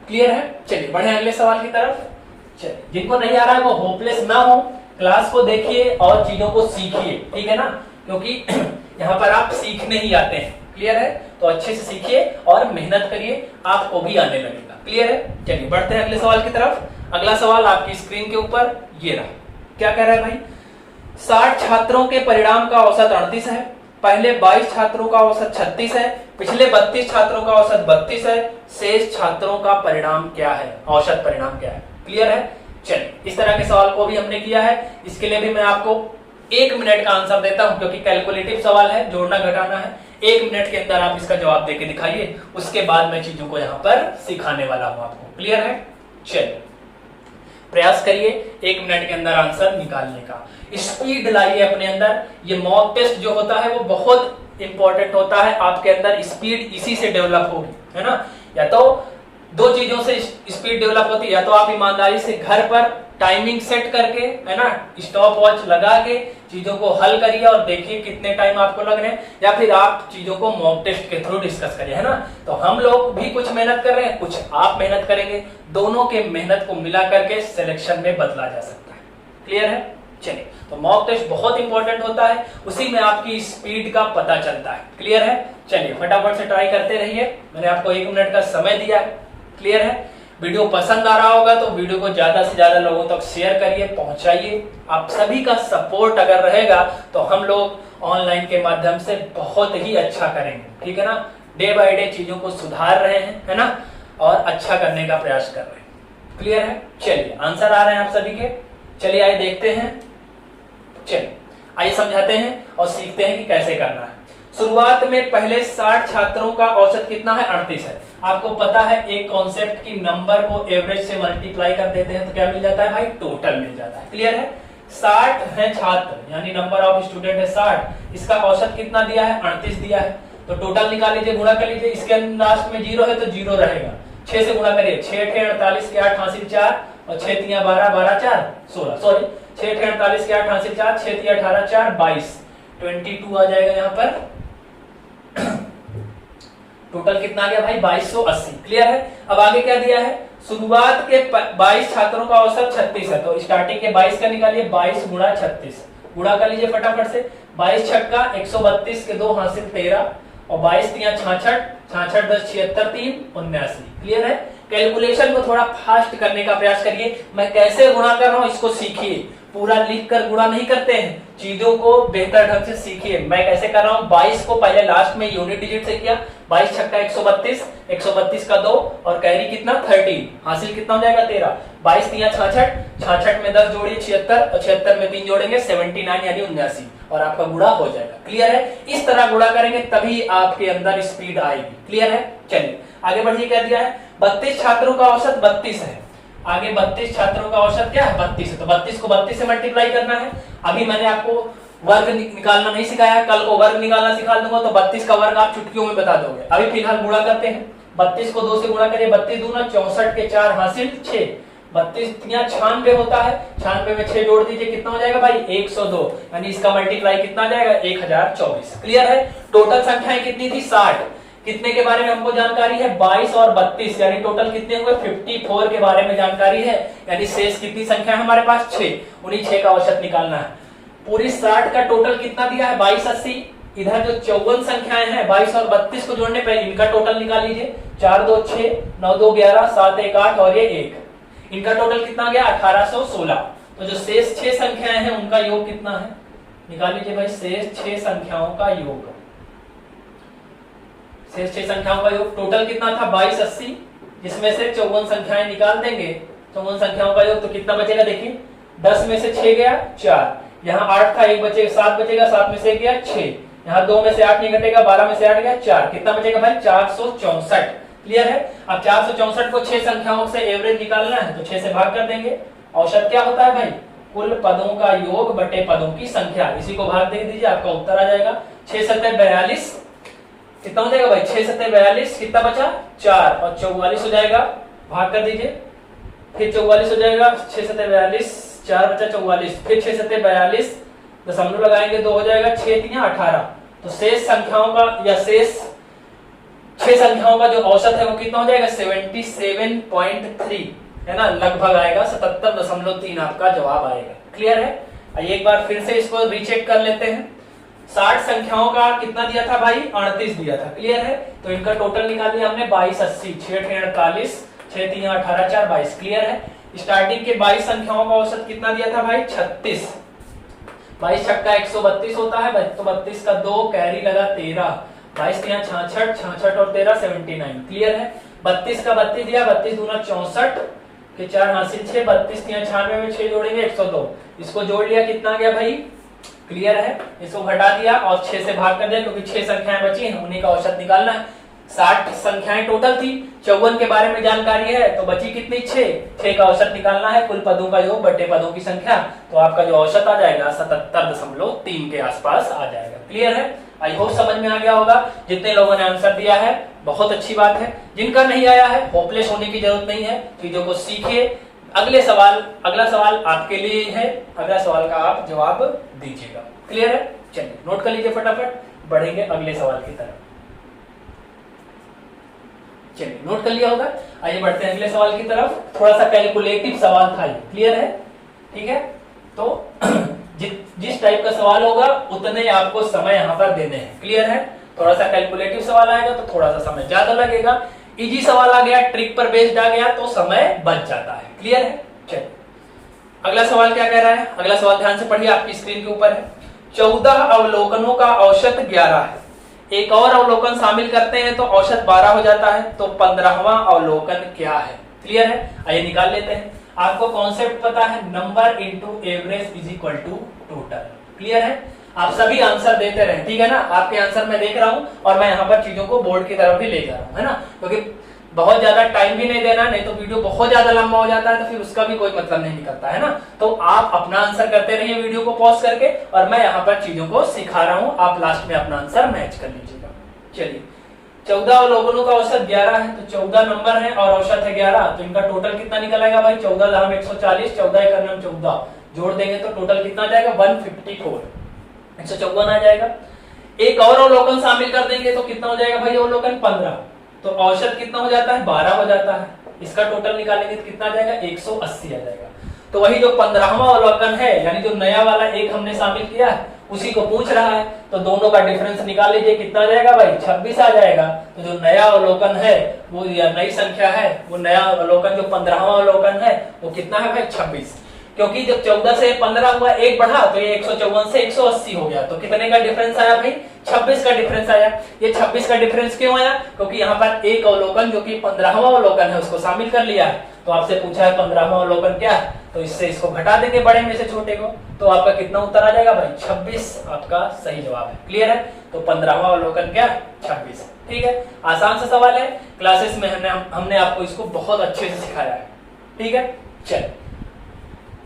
क्लियर है? चलिए बढ़े अगले सवाल की तरफ। चलिए, जिनको नहीं आ रहा है वो होपलेस ना हो, क्लास को देखिए और चीजों को सीखिए, ठीक है ना, क्योंकि यहाँ पर आप सीखने ही आते हैं। क्लियर है? तो अच्छे से सीखिए और मेहनत करिए, आपको भी आने लगेगा। क्लियर है? चलिए बढ़ते हैं अगले सवाल की तरफ। अगला सवाल आपकी स्क्रीन के ऊपर ये रहा। क्या कह रहा है भाई? 60 छात्रों के परिणाम का औसत 38 है, पहले 22 छात्रों का औसत 36 है, पिछले 32 छात्रों का औसत 32 है, शेष छात्रों का परिणाम क्या है? औसत परिणाम क्या है? क्लियर है? चलिए, इस तरह के सवाल को भी हमने किया है। इसके लिए भी मैं आपको 1 मिनट का आंसर देता हूं, क्योंकि कैलकुलेटिव सवाल है, जोड़ना घटाना है। 1 मिनट के अंदर आप इसका जवाब देके दिखाइए, उसके बाद मैं चीजों को यहाँ पर सिखाने वाला हूं आपको। क्लियर है? चलिए प्रयास करिए 1 मिनट के अंदर आंसर निकालने का। स्पीड लाइए अपने अंदर। ये मॉक टेस्ट जो होता है वो बहुत इंपॉर्टेंट होता है, आपके अंदर स्पीड इसी से डेवलप होगी, है ना। या तो 2 चीजों से स्पीड डेवलप होती है, या तो आप ईमानदारी से घर पर टाइमिंग सेट करके, है ना, स्टॉप वॉच लगा के चीजों को हल करिए और देखिए कितने टाइम आपको लग रहे हैं, या फिर आप चीजों को मॉक टेस्ट के थ्रू डिस्कस करिए, है ना। तो हम लोग भी कुछ मेहनत कर रहे हैं, कुछ आप मेहनत करेंगे, दोनों के मेहनत को मिला करके सिलेक्शन में बदला जा सकता है। क्लियर है? चलिए, तो मॉक टेस्ट बहुत इंपॉर्टेंट होता है, उसी में आपकी स्पीड का पता चलता है। क्लियर है? चलिए फटाफट से ट्राई करते रहिए, मैंने आपको 1 मिनट का समय दिया है। क्लियर है? वीडियो पसंद आ रहा होगा तो वीडियो को ज्यादा से ज्यादा लोगों तक शेयर करिए, पहुंचाइए। आप सभी का सपोर्ट अगर रहेगा तो हम लोग ऑनलाइन के माध्यम से बहुत ही अच्छा करेंगे, ठीक है ना। डे बाय डे चीजों को सुधार रहे हैं, है ना। और अच्छा करने का प्रयास कर रहे हैं। क्लियर है? चलिए आंसर आ रहे हैं आप सभी के। चलिए आइए देखते हैं, चलिए आइए समझाते हैं और सीखते हैं कि कैसे करना है। शुरुआत में पहले 60 छात्रों का औसत कितना है? 38 है। आपको पता है एक कॉन्सेप्ट की नंबर को एवरेज से मल्टीप्लाई कर देते हैं तो क्या मिल जाता है भाई? टोटल मिल जाता है। क्लियर है? 60 है छात्र, यानी नंबर ऑफ स्टूडेंट है 60, इसका औसत कितना दिया है? 38 दिया है। तो टोटल निकाल लीजिए, गुणा कर लीजिए, इसके लास्ट में 0 है तो 0 रहेगा। 6 से गुणा करिए, 6 × 48 के 8 हासिल 4 और 6 × 12 12 4 16, सॉरी 6 × 48 के 8 हासिल 4, 6 × 18 4 22, 22 आ जाएगा यहाँ पर। टोटल कितना आ गया भाई? 2280। क्लियर है? अब आगे क्या दिया है? शुरुआत के 22 छात्रों का औसत 36 है, तो स्टार्टिंग के 22 का निकालिए, 22 गुणा 36, गुणा कर लीजिए फटाफट से। 22 छक्का 132 के 2 हासिल 13 और 22 तिया 66, 66 10 76 3 79। क्लियर है? कैलकुलेशन को थोड़ा फास्ट करने का प्रयास करिए। मैं कैसे गुणा कर रहा हूं इसको सीखिए, पूरा लिख कर गुणा नहीं करते हैं, चीजों को बेहतर ढंग से सीखिए। मैं कैसे कर रहा हूं? 22 को पहले लास्ट में यूनिट डिजिट से किया, 22 छक्का 132, 132 का 2 और कैरी कितना? 13, हासिल कितना हो जाएगा? 13। 22 तिया 66, 66 में 10 जोड़िए 76 और 76 में 3 जोड़ेंगे 79 यानी 79 और आपका गुणा हो जाएगा। क्लियर है? इस तरह गुणा करेंगे तभी आपके अंदर स्पीड आएगी। क्लियर है? चलिए आगे बढ़िए। क्या दिया है? 32 छात्रों का औसत 32 है। आगे 32 छात्रों का औसत क्या है? 32 है, तो 32 को 32 से मल्टीप्लाई करना है। अभी मैंने आपको वर्ग निकालना नहीं सिखाया, कल को वर्ग निकालना सिखा दूंगा तो 32 का वर्ग आप चुटकियों में बता दोगे। अभी फिलहाल गुणा करते हैं। 32 को 2 से गुणा करिए, 32 दूना 64 के 4 हासिल 6, 32 तिया 96 होता है, 96 में 6 जोड़ दीजिए, कितना हो जाएगा भाई? 102, यानी इसका मल्टीप्लाई कितना जाएगा? 1024। क्लियर है? टोटल संख्याएं कितनी थी? 60। कितने के बारे में हमको जानकारी है? 22 और 32, यानी टोटल कितने हुए? 54 के बारे में जानकारी है, यानी शेष कितनी संख्या है हमारे पास? 6। उन्हीं 6 का औसत निकालना है। पूरी 60 का टोटल कितना दिया है? 2280। इधर जो 54 संख्याएं हैं 22 और 32 को जोड़ने पर इनका टोटल निकाल लीजिए, 4 2 6, 9 2 11, 7 1 8 और ये 1, इनका टोटल कितना गया? 1816। तो जो शेष 6 संख्याएं हैं उनका योग कितना है? निकाल लीजिए भाई, शेष 6 संख्याओं का योग। शेष 6 संख्याओं का योग टोटल कितना था? 2280, जिसमें से 54 संख्याएं निकाल देंगे, 54 संख्याओं का योग तो कितना बचेगा? देखिए 10 में से 6 गया 4, यहाँ 8 था 1 बचेगा 7 बचेगा, 7 में से 1 गया 6, यहाँ 2 में से 8 नहीं घटेगा, 12 में से 8 गया 4, कितना बचेगा भाई? 464। क्लियर है? अब 464 को 6 संख्याओं से एवरेज निकालना है तो 6 से भाग कर देंगे। औसत क्या होता है भाई? कुल पदों का योग बटे पदों की संख्या, इसी को भाग दे दीजिए, आपका उत्तर आ जाएगा 6 7 42। कितना हो जाएगा भाई? 6 7 42, कितना बचा? 4 और 44 हो जाएगा, भाग कर दीजिए, फिर 44 हो जाएगा, 6 7 42, 4 बचा 44, फिर 6 7 42, दशमलव लगाएंगे 2 हो जाएगा, 6 3 18। तो शेष संख्याओं का या शेष 6 संख्याओं का जो औसत है वो कितना हो जाएगा? 77.3 है ना, लगभग आएगा 77.3 आपका जवाब आएगा। क्लियर है? एक बार फिर से इसको रीचेक कर लेते हैं। 60 संख्याओं का कितना दिया था भाई? 38 दिया था। क्लियर है? तो इनका टोटल निकाल लिया हमने 2280, 6 48, 6 3 18 4 22। क्लियर है? स्टार्टिंग के 22 संख्याओं का औसत कितना दिया था भाई? 36। 22 छक्का 132 होता है, तो 32 का 2 कैरी लगा 13, 22 यहाँ 66, 66 और 13 79। क्लियर है? 32 का 32 दिया, 32 दूना 64 के 4 हासिल 6, 32 यहाँ 96 में 6 जोड़ेंगे 102, इसको जोड़ लिया, कितना गया भाई? क्लियर है? इसको घटा दिया और 6 से भाग कर दिया, क्योंकि 6 संख्याएं बची हैं उन्हीं का औसत निकालना है। 60 संख्याएं टोटल थी, 54 के बारे में जानकारी है तो बची कितनी? 6 का औसत निकालना है, कुल पदों का योग बटे पदों की संख्या, तो आपका जो औसत आ जाएगा 77.3 के आसपास आ जाएगा। क्लियर है? आई होप समझ में आ गया होगा। जितने लोगों ने आंसर दिया है बहुत अच्छी बात है, जिनका नहीं आया है होपलेस होने की जरूरत नहीं है, चीजों को सीखिए। अगला सवाल आपके लिए है, अगला सवाल का आप जवाब दीजिएगा। क्लियर है? चलिए नोट कर लीजिए फटाफट, बढ़ेंगे अगले सवाल की तरफ। चलिए नोट कर लिया होगा, आइए बढ़ते हैं अगले सवाल की तरफ। थोड़ा सा कैलकुलेटिव सवाल था ये। क्लियर है? ठीक है? तो जिस टाइप का सवाल होगा उतने आपको समय यहाँ पर देने हैं। क्लियर है? थोड़ा सा कैलकुलेटिव सवाल आएगा तो थोड़ा सा समय ज्यादा लगेगा, इजी सवाल आ गया, ट्रिक पर बेस्ड आ गया तो समय बच जाता है। क्लियर है? चलिए अगला सवाल क्या कह रहा है? अगला सवाल ध्यान से पढ़िए, आपकी स्क्रीन के ऊपर है। 14 अवलोकनों का औसत 11 है, एक और अवलोकन शामिल करते हैं तो औसत 12 हो जाता है। तो 15वां अवलोकन क्या है? क्लियर है? आइए निकाल लेते हैं। आपको कॉन्सेप्ट पता है, number into average is equal to total. Clear है? आप सभी आंसर देते रहे, ठीक है ना? आपके आंसर मैं देख रहा हूं और मैं यहाँ पर चीजों को बोर्ड की तरफ भी ले जा रहा हूँ, है ना? क्योंकि बहुत ज्यादा टाइम भी नहीं देना, नहीं तो वीडियो बहुत ज्यादा लंबा हो जाता है तो फिर उसका भी कोई मतलब नहीं निकलता, है ना? तो आप अपना आंसर करते रहिए वीडियो को पॉज करके, और मैं यहाँ पर चीजों को सिखा रहा हूँ, आप लास्ट में अपना आंसर मैच कर लीजिएगा। चलिए, 14 अवलोकनों का औसत 11 है, तो 14 नंबर है और औसत है 11, तो इनका टोटल कितना निकल आएगा भाई? 14 धाम 140, 14 एक 14, जोड़ देंगे तो टोटल कितना आ जाएगा? 154, 154 आ जाएगा। एक और अवलोकन शामिल कर देंगे तो कितना हो जाएगा भाई? अवलोकन 15, तो औसत कितना हो जाता है? 12 हो जाता है। इसका टोटल निकालेंगे तो कितना आ जाएगा? 180 आ जाएगा। तो वही जो 15वां अवलोकन है, यानी जो नया वाला एक हमने शामिल किया है, उसी को पूछ रहा है, तो दोनों का डिफरेंस निकाल लीजिए, कितना आ जाएगा भाई? 26 आ जाएगा। तो जो नया अवलोकन है वो, या नई संख्या है, वो नया अवलोकन जो 15वां अवलोकन है वो कितना है भाई? 26। क्योंकि जब 14 से 15 हुआ, एक बढ़ा, तो ये 154 से 180 हो गया, तो कितने का डिफरेंस आया भाई? 26 का डिफरेंस आया। ये 26 का डिफरेंस क्यों आया? क्योंकि यहाँ पर एक अवलोकन जो कि 15वां अवलोकन है उसको शामिल कर लिया है। तो आपसे पूछा है 15वां अवलोकन क्या है, तो इससे इसको घटा देंगे बड़े में से छोटे को, तो आपका कितना उत्तर आ जाएगा भाई? 26 आपका सही जवाब है। क्लियर है? तो 15वां अवलोकन क्या? 26। ठीक है, आसान सा सवाल है, क्लासेस में हमने आपको इसको बहुत अच्छे से सिखाया है। ठीक है, चल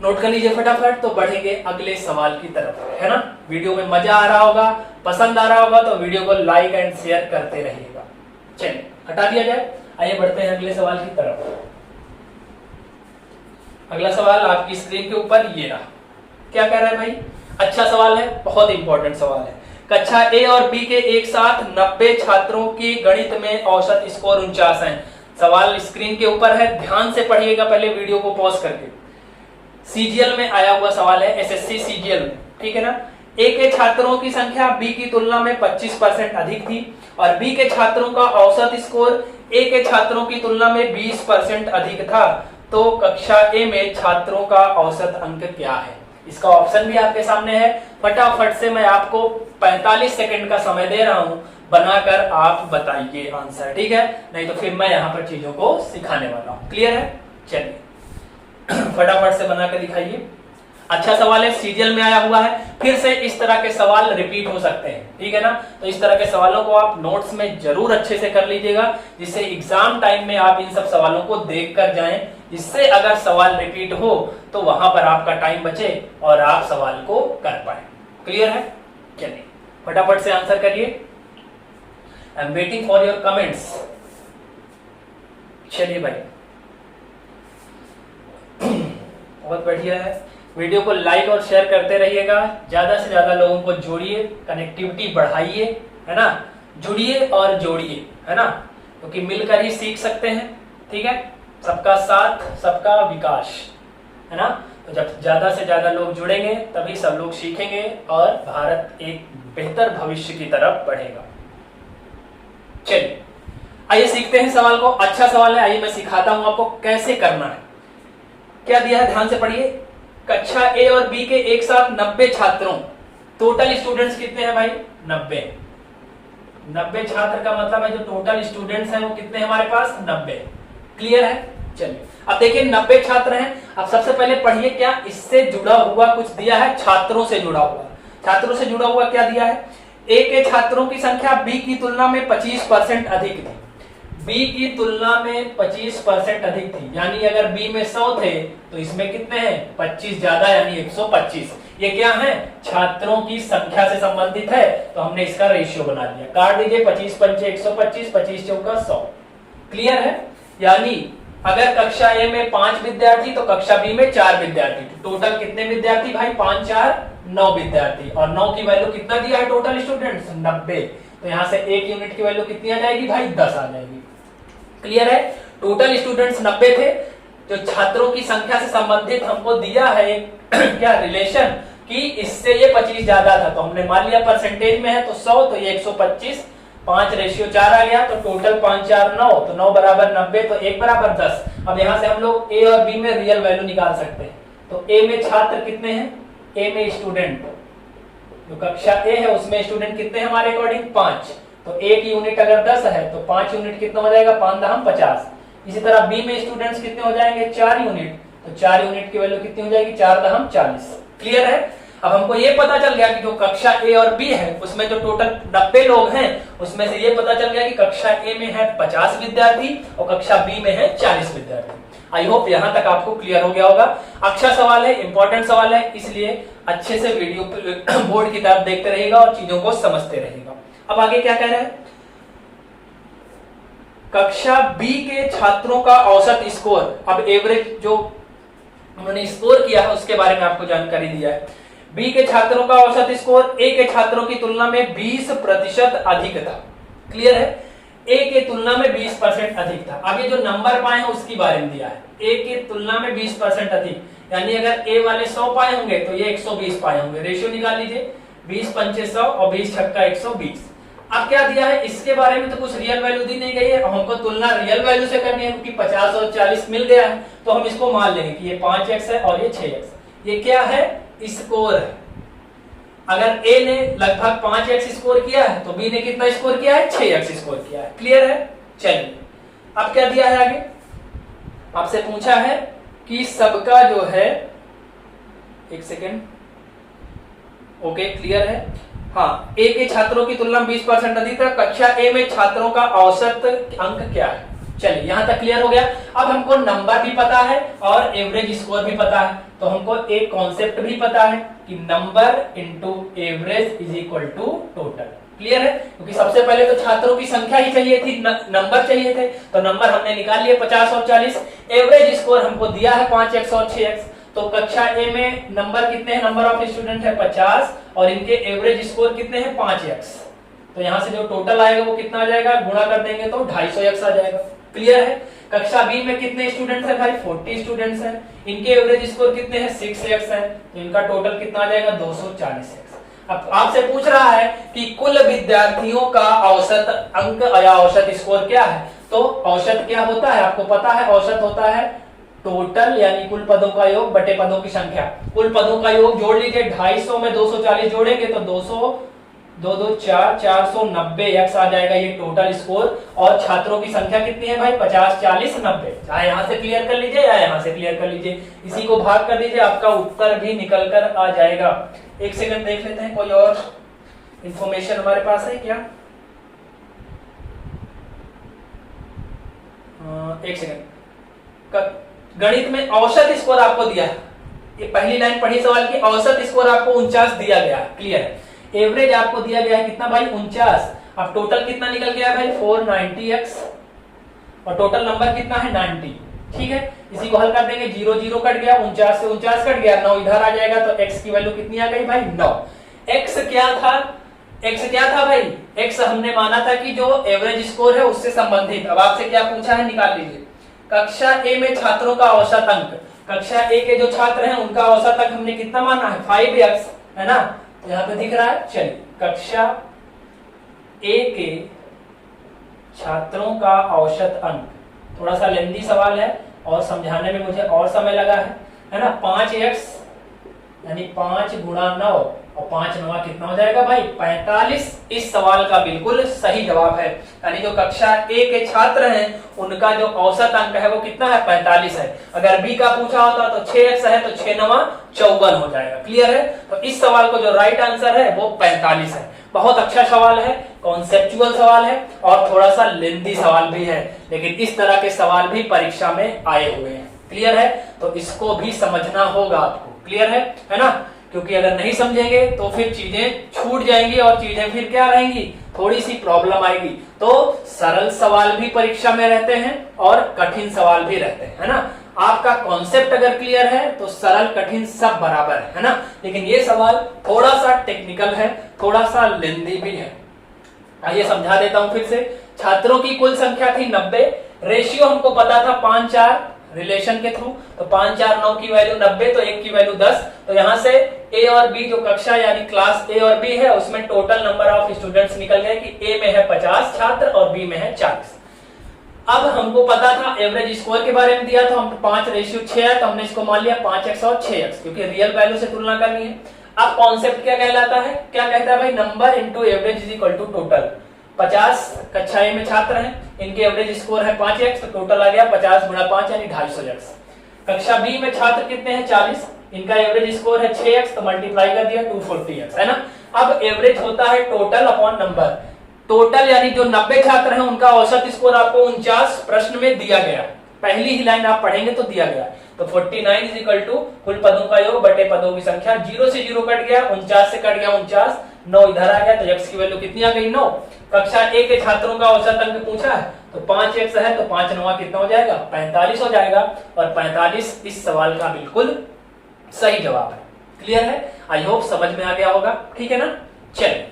नोट कर लीजिए फटाफट, तो बढ़ेंगे अगले सवाल की तरफ, है ना? वीडियो में मजा आ रहा होगा, पसंद आ रहा होगा तो वीडियो को लाइक एंड शेयर करते रहिएगा। चलिए हटा दिया जाए, आइए बढ़ते हैं अगले सवाल की तरफ। अगला सवाल आपकी स्क्रीन के ऊपर ये रहा। क्या कह रहा है भाई? अच्छा सवाल है, बहुत इंपॉर्टेंट सवाल है। कक्षा ए और बी के एक साथ 90 छात्रों की गणित में औसत स्कोर 49 है। सवाल स्क्रीन के ऊपर है, ध्यान से पढ़िएगा पहले वीडियो को पॉज करके। सीजीएल में आया हुआ सवाल है, एसएससी सीजीएल में, ठीक है ना? ए के छात्रों की संख्या बी की तुलना में 25% अधिक थी और बी के छात्रों का औसत स्कोर ए के छात्रों की तुलना में 20% अधिक था। तो कक्षा ए में छात्रों का औसत अंक क्या है? इसका ऑप्शन भी आपके सामने है। फटाफट से मैं आपको 45 सेकंड का समय दे रहा हूं, बनाकर आप बताइए आंसर, ठीक है? नहीं तो फिर मैं यहाँ पर चीजों को सिखाने वाला हूँ। क्लियर है? चलिए फटाफट से बनाकर दिखाइए। अच्छा सवाल है, सीजीएल में आया हुआ है। फिर से इस तरह के सवाल रिपीट हो सकते हैं, ठीक है ना? तो इस तरह के सवालों को आप नोट्स में जरूर अच्छे से कर लीजिएगा, जिससे एग्जाम टाइम में आप इन सब सवालों को देख कर जाएं, जिससे अगर सवाल रिपीट हो तो वहां पर आपका टाइम बचे और आप सवाल को कर पाए। क्लियर है? चलिए फटाफट से आंसर करिए। I am waiting for your comments. चलिए भाई, बहुत बढ़िया है। वीडियो को लाइक और शेयर करते रहिएगा, ज्यादा से ज्यादा लोगों को जोड़िए, कनेक्टिविटी बढ़ाइए, है ना? जुड़िए और जोड़िए, है ना? क्योंकि मिलकर ही सीख सकते हैं, ठीक है? सबका साथ सबका विकास, है ना? तो जब ज्यादा से ज्यादा लोग जुड़ेंगे तभी सब लोग सीखेंगे और भारत एक बेहतर भविष्य की तरफ बढ़ेगा। चलिए आइए सीखते हैं सवाल को। अच्छा सवाल है, आइए मैं सिखाता हूं आपको कैसे करना है। क्या दिया है, ध्यान से पढ़िए। कक्षा ए और बी के एक साथ 90 छात्रों, टोटल स्टूडेंट्स कितने हैं भाई? 90। 90 छात्र का मतलब है जो टोटल स्टूडेंट्स हैं वो कितने हैं हमारे पास? 90। क्लियर है? चलिए अब देखिए 90 छात्र हैं। अब सबसे पहले पढ़िए, क्या इससे जुड़ा हुआ कुछ दिया है? छात्रों से जुड़ा हुआ। छात्रों से जुड़ा हुआ क्या दिया है? ए के छात्रों की संख्या बी की तुलना में 25% अधिक थी। बी की तुलना में 25% अधिक थी, यानी अगर बी में 100 थे तो इसमें कितने हैं? 25 ज्यादा, यानी 125। ये क्या है? छात्रों की संख्या से संबंधित है, तो हमने इसका रेशियो बना दिया। काट दीजिए, 25 पंचे 125, 25 चौका 100। क्लियर है? यानी अगर कक्षा ए में 5 विद्यार्थी तो कक्षा बी में 4 विद्यार्थी। टोटल कितने विद्यार्थी भाई? 5 4 9 विद्यार्थी, और 9 की वैल्यू कितना दिया है टोटल स्टूडेंट्स? 90। तो यहाँ से 1 यूनिट की वैल्यू कितनी आ जाएगी भाई? 10 आ जाएगी। क्लियर है? टोटल स्टूडेंट्स 90 थे। जो छात्रों की संख्या से संबंधित हमको दिया है क्या रिलेशन, कि इससे ये 25 ज्यादा था, तो हमने मान लिया परसेंटेज में है तो 100, तो ये 125, 5 रेशियो 4 आ गया, तो टोटल 5 4 9, तो 9 बराबर 90, तो 1 बराबर 10। अब यहाँ से हम लोग ए और बी में रियल वैल्यू निकाल सकते हैं। तो ए में छात्र कितने हैं? ए में स्टूडेंट, जो कक्षा ए है उसमें स्टूडेंट कितने हैं हमारे अकॉर्डिंग? 5। तो 1 यूनिट अगर 10 है तो 5 यूनिट कितना हो जाएगा, 5 दहम 50। इसी तरह बी में स्टूडेंट्स कितने हो जाएंगे, 4 यूनिट, तो 4 यूनिट की वैल्यू कितनी हो जाएगी, 4 दहम 40। क्लियर है। अब हमको ये पता चल गया कि जो कक्षा ए और बी है उसमें जो टोटल 90 लोग हैं उसमें से ये पता चल गया कि कक्षा ए में है 50 विद्यार्थी और कक्षा बी में है 40 विद्यार्थी। आई होप यहां तक आपको क्लियर हो गया होगा। अच्छा सवाल है, इंपॉर्टेंट सवाल है, इसलिए अच्छे से वीडियो बोर्ड किताब देखते रहिएगा और चीजों को समझते रहिएगा। अब आगे क्या कह रहे हैं, कक्षा बी के छात्रों का औसत स्कोर, अब एवरेज जो उन्होंने स्कोर किया है उसके बारे में आपको जानकारी दिया है। बी के छात्रों का औसत स्कोर ए के छात्रों की तुलना में 20% अधिक था। क्लियर है, ए के तुलना में 20% अधिक था। आगे जो नंबर पाए हैं उसके बारे में दिया है, ए के तुलना में 20% अधिक, यानी अगर ए वाले 100 पाए होंगे तो ये 120 पाए होंगे। रेशियो निकाल लीजिए, 20 पंचे 100 और 20 छक्का 120। अब क्या दिया है, इसके बारे में तो कुछ रियल वैल्यू दी नहीं गई है, हमको तुलना रियल वैल्यू से करनी है क्योंकि 50 और 40 मिल गया है, तो हम इसको मान लेंगे कि ये 5x है और ये 6x। ये क्या है, स्कोर है। अगर ए ने लगभग 5x स्कोर किया है तो बी ने कितना स्कोर किया है, 6x स्कोर किया है। क्लियर है। चलिए अब क्या दिया है, आगे आपसे पूछा है कि सबका जो है, एक सेकेंड, ओके क्लियर है। हाँ, ए के छात्रों की तुलना में 20% अधिक था। कक्षा ए में छात्रों का औसत अंक क्या है। चलिए यहां तक क्लियर हो गया। अब हमको नंबर भी पता है और एवरेज स्कोर भी पता है, तो हमको एक कॉन्सेप्ट भी पता है कि number into average is equal to total. Clear है, क्योंकि सबसे पहले तो छात्रों की संख्या ही चाहिए थी, नंबर चाहिए थे, तो नंबर हमने निकाल लिए 50 और 40। एवरेज स्कोर हमको दिया है 5x और 6x, तो कक्षा ए में नंबर कितने हैं, नंबर ऑफ स्टूडेंट है 50 और इनके एवरेज स्कोर कितने हैं 5x, तो यहां से जो टोटल आएगा वो कितना आ जाएगा, गुणा कर देंगे तो 250x आ जाएगा। क्लियर है। कक्षा बी में कितने स्टूडेंट्स हैं भाई, 40 स्टूडेंट्स हैं, इनके एवरेज स्कोर कितने हैं 6x है, तो इनका टोटल कितना आ जाएगा 240x। अब आपसे पूछ रहा है कि कुल विद्यार्थियों का औसत अंक या औसत स्कोर क्या है, तो औसत क्या होता है आपको पता है, औसत होता है टोटल यानी कुल पदों का योग बटे पदों की संख्या। कुल पदों का योग जोड़ लीजिए, 250 में 240 जोड़ेंगे तो 200 2 2 4 490x आ जाएगा ये टोटल स्कोर। और छात्रों की संख्या कितनी है भाई, 50 40 90। चाहे यहां से क्लियर कर लीजिए या यहां से क्लियर कर लीजिए, इसी को भाग कर दीजिए, आपका उत्तर भी निकल कर आ जाएगा। एक सेकंड देख लेते हैं कोई और इंफॉर्मेशन हमारे पास है क्या। एक सेकंड, गणित में औसत स्कोर आपको दिया है, ये पहली लाइन पढ़ी सवाल की, औसत स्कोर आपको 49 दिया गया है। क्लियर है। एवरेज आपको दिया गया है कितना भाई, 49। अब टोटल कितना निकल गया भाई 490x और टोटल नंबर कितना है 90। ठीक है, इसी को हल कर देंगे, 0 0 कट गया, 49 से 49 कट गया, 9 इधर आ जाएगा, तो x की वैल्यू कितनी आ गई भाई 9। x क्या था, x क्या था भाई, x हमने माना था कि जो एवरेज स्कोर है उससे संबंधित। अब आपसे क्या पूछा है, निकाल लीजिए। कक्षा ए में छात्रों का औसत अंक, कक्षा ए के जो छात्र हैं उनका औसत अंक हमने कितना माना है 5x, है ना, तो यहाँ पे दिख रहा है। चलिए, कक्षा ए के छात्रों का औसत अंक, थोड़ा सा लेंथी सवाल है और समझाने में मुझे और समय लगा है ना। 5x यानी 5 गुणा 9 और 5 9 कितना हो जाएगा भाई 45। इस सवाल का बिल्कुल सही जवाब है, यानी जो कक्षा ए के छात्र हैं उनका जो औसत अंक है वो कितना है 45 है। अगर बी का पूछा होता तो 6x है तो 6 9 54 हो जाएगा। क्लियर है। तो इस सवाल को जो राइट आंसर है वो 45 है। बहुत अच्छा सवाल है, कॉन्सेप्चुअल सवाल है और थोड़ा सा लेंथी सवाल भी है, लेकिन इस तरह के सवाल भी परीक्षा में आए हुए हैं। क्लियर है, तो इसको भी समझना होगा आपको। क्लियर है ना, क्योंकि अगर नहीं समझेंगे तो फिर चीजें छूट जाएंगी और चीजें फिर क्या रहेंगी, थोड़ी सी प्रॉब्लम आएगी। तो सरल सवाल भी परीक्षा में रहते हैं और कठिन सवाल भी रहते हैं, है ना। आपका कॉन्सेप्ट अगर क्लियर है तो सरल कठिन सब बराबर है ना, लेकिन ये सवाल थोड़ा सा टेक्निकल है, थोड़ा सा लेंथी भी है। आइए समझा देता हूं फिर से। छात्रों की कुल संख्या थी 90, रेशियो हमको पता था 5 4 रिलेशन के थ्रू, तो 5 4 9 की वैल्यू 90 तो 1 की वैल्यू 10। तो यहां से ए और बी जो कक्षा यानी क्लास ए और बी है उसमें टोटल नंबर ऑफ स्टूडेंट्स निकल गए कि ए में है 50 छात्र और बी में है 40। अब हमको पता था एवरेज स्कोर के बारे में दिया, तो हम 5:6 है तो हमने इसको मान लिया 5x और 6x, क्योंकि रियल वैल्यू से तुलना करनी है। अब कॉन्सेप्ट क्या कहलाता है, क्या कहता है भाई, number into average is equal to total. 50 कक्षा ए में छात्र हैं, इनके एवरेज स्कोर है 5x, तो टोटल आ गया 50 गुणा 5 यानी 250x। कक्षा बी में छात्र कितने हैं 40, इनका एवरेज स्कोर है 6x, तो मल्टीप्लाई कर दिया 240x, है ना। अब एवरेज होता है टोटल अपॉन नंबर, टोटल यानी जो 90 छात्र हैं उनका औसत स्कोर आपको 49 प्रश्न में दिया गया, पहली ही लाइन आप पढ़ेंगे तो दिया गया। तो 49 इज इक्वल टू कुल पदों का योग बटे पदों की संख्या, 0 से 0 कट गया, 49 से कट गया 49, 9 इधर आ गया, तो x की वैल्यू कितनी आ गई 9। कक्षा ए के छात्रों का औसत अंक पूछा है तो 5x है, तो 5 9 कितना हो जाएगा 45 हो जाएगा, और 45 इस सवाल का बिल्कुल सही जवाब है। क्लियर है, आई होप समझ में आ गया होगा, ठीक है ना। चलिए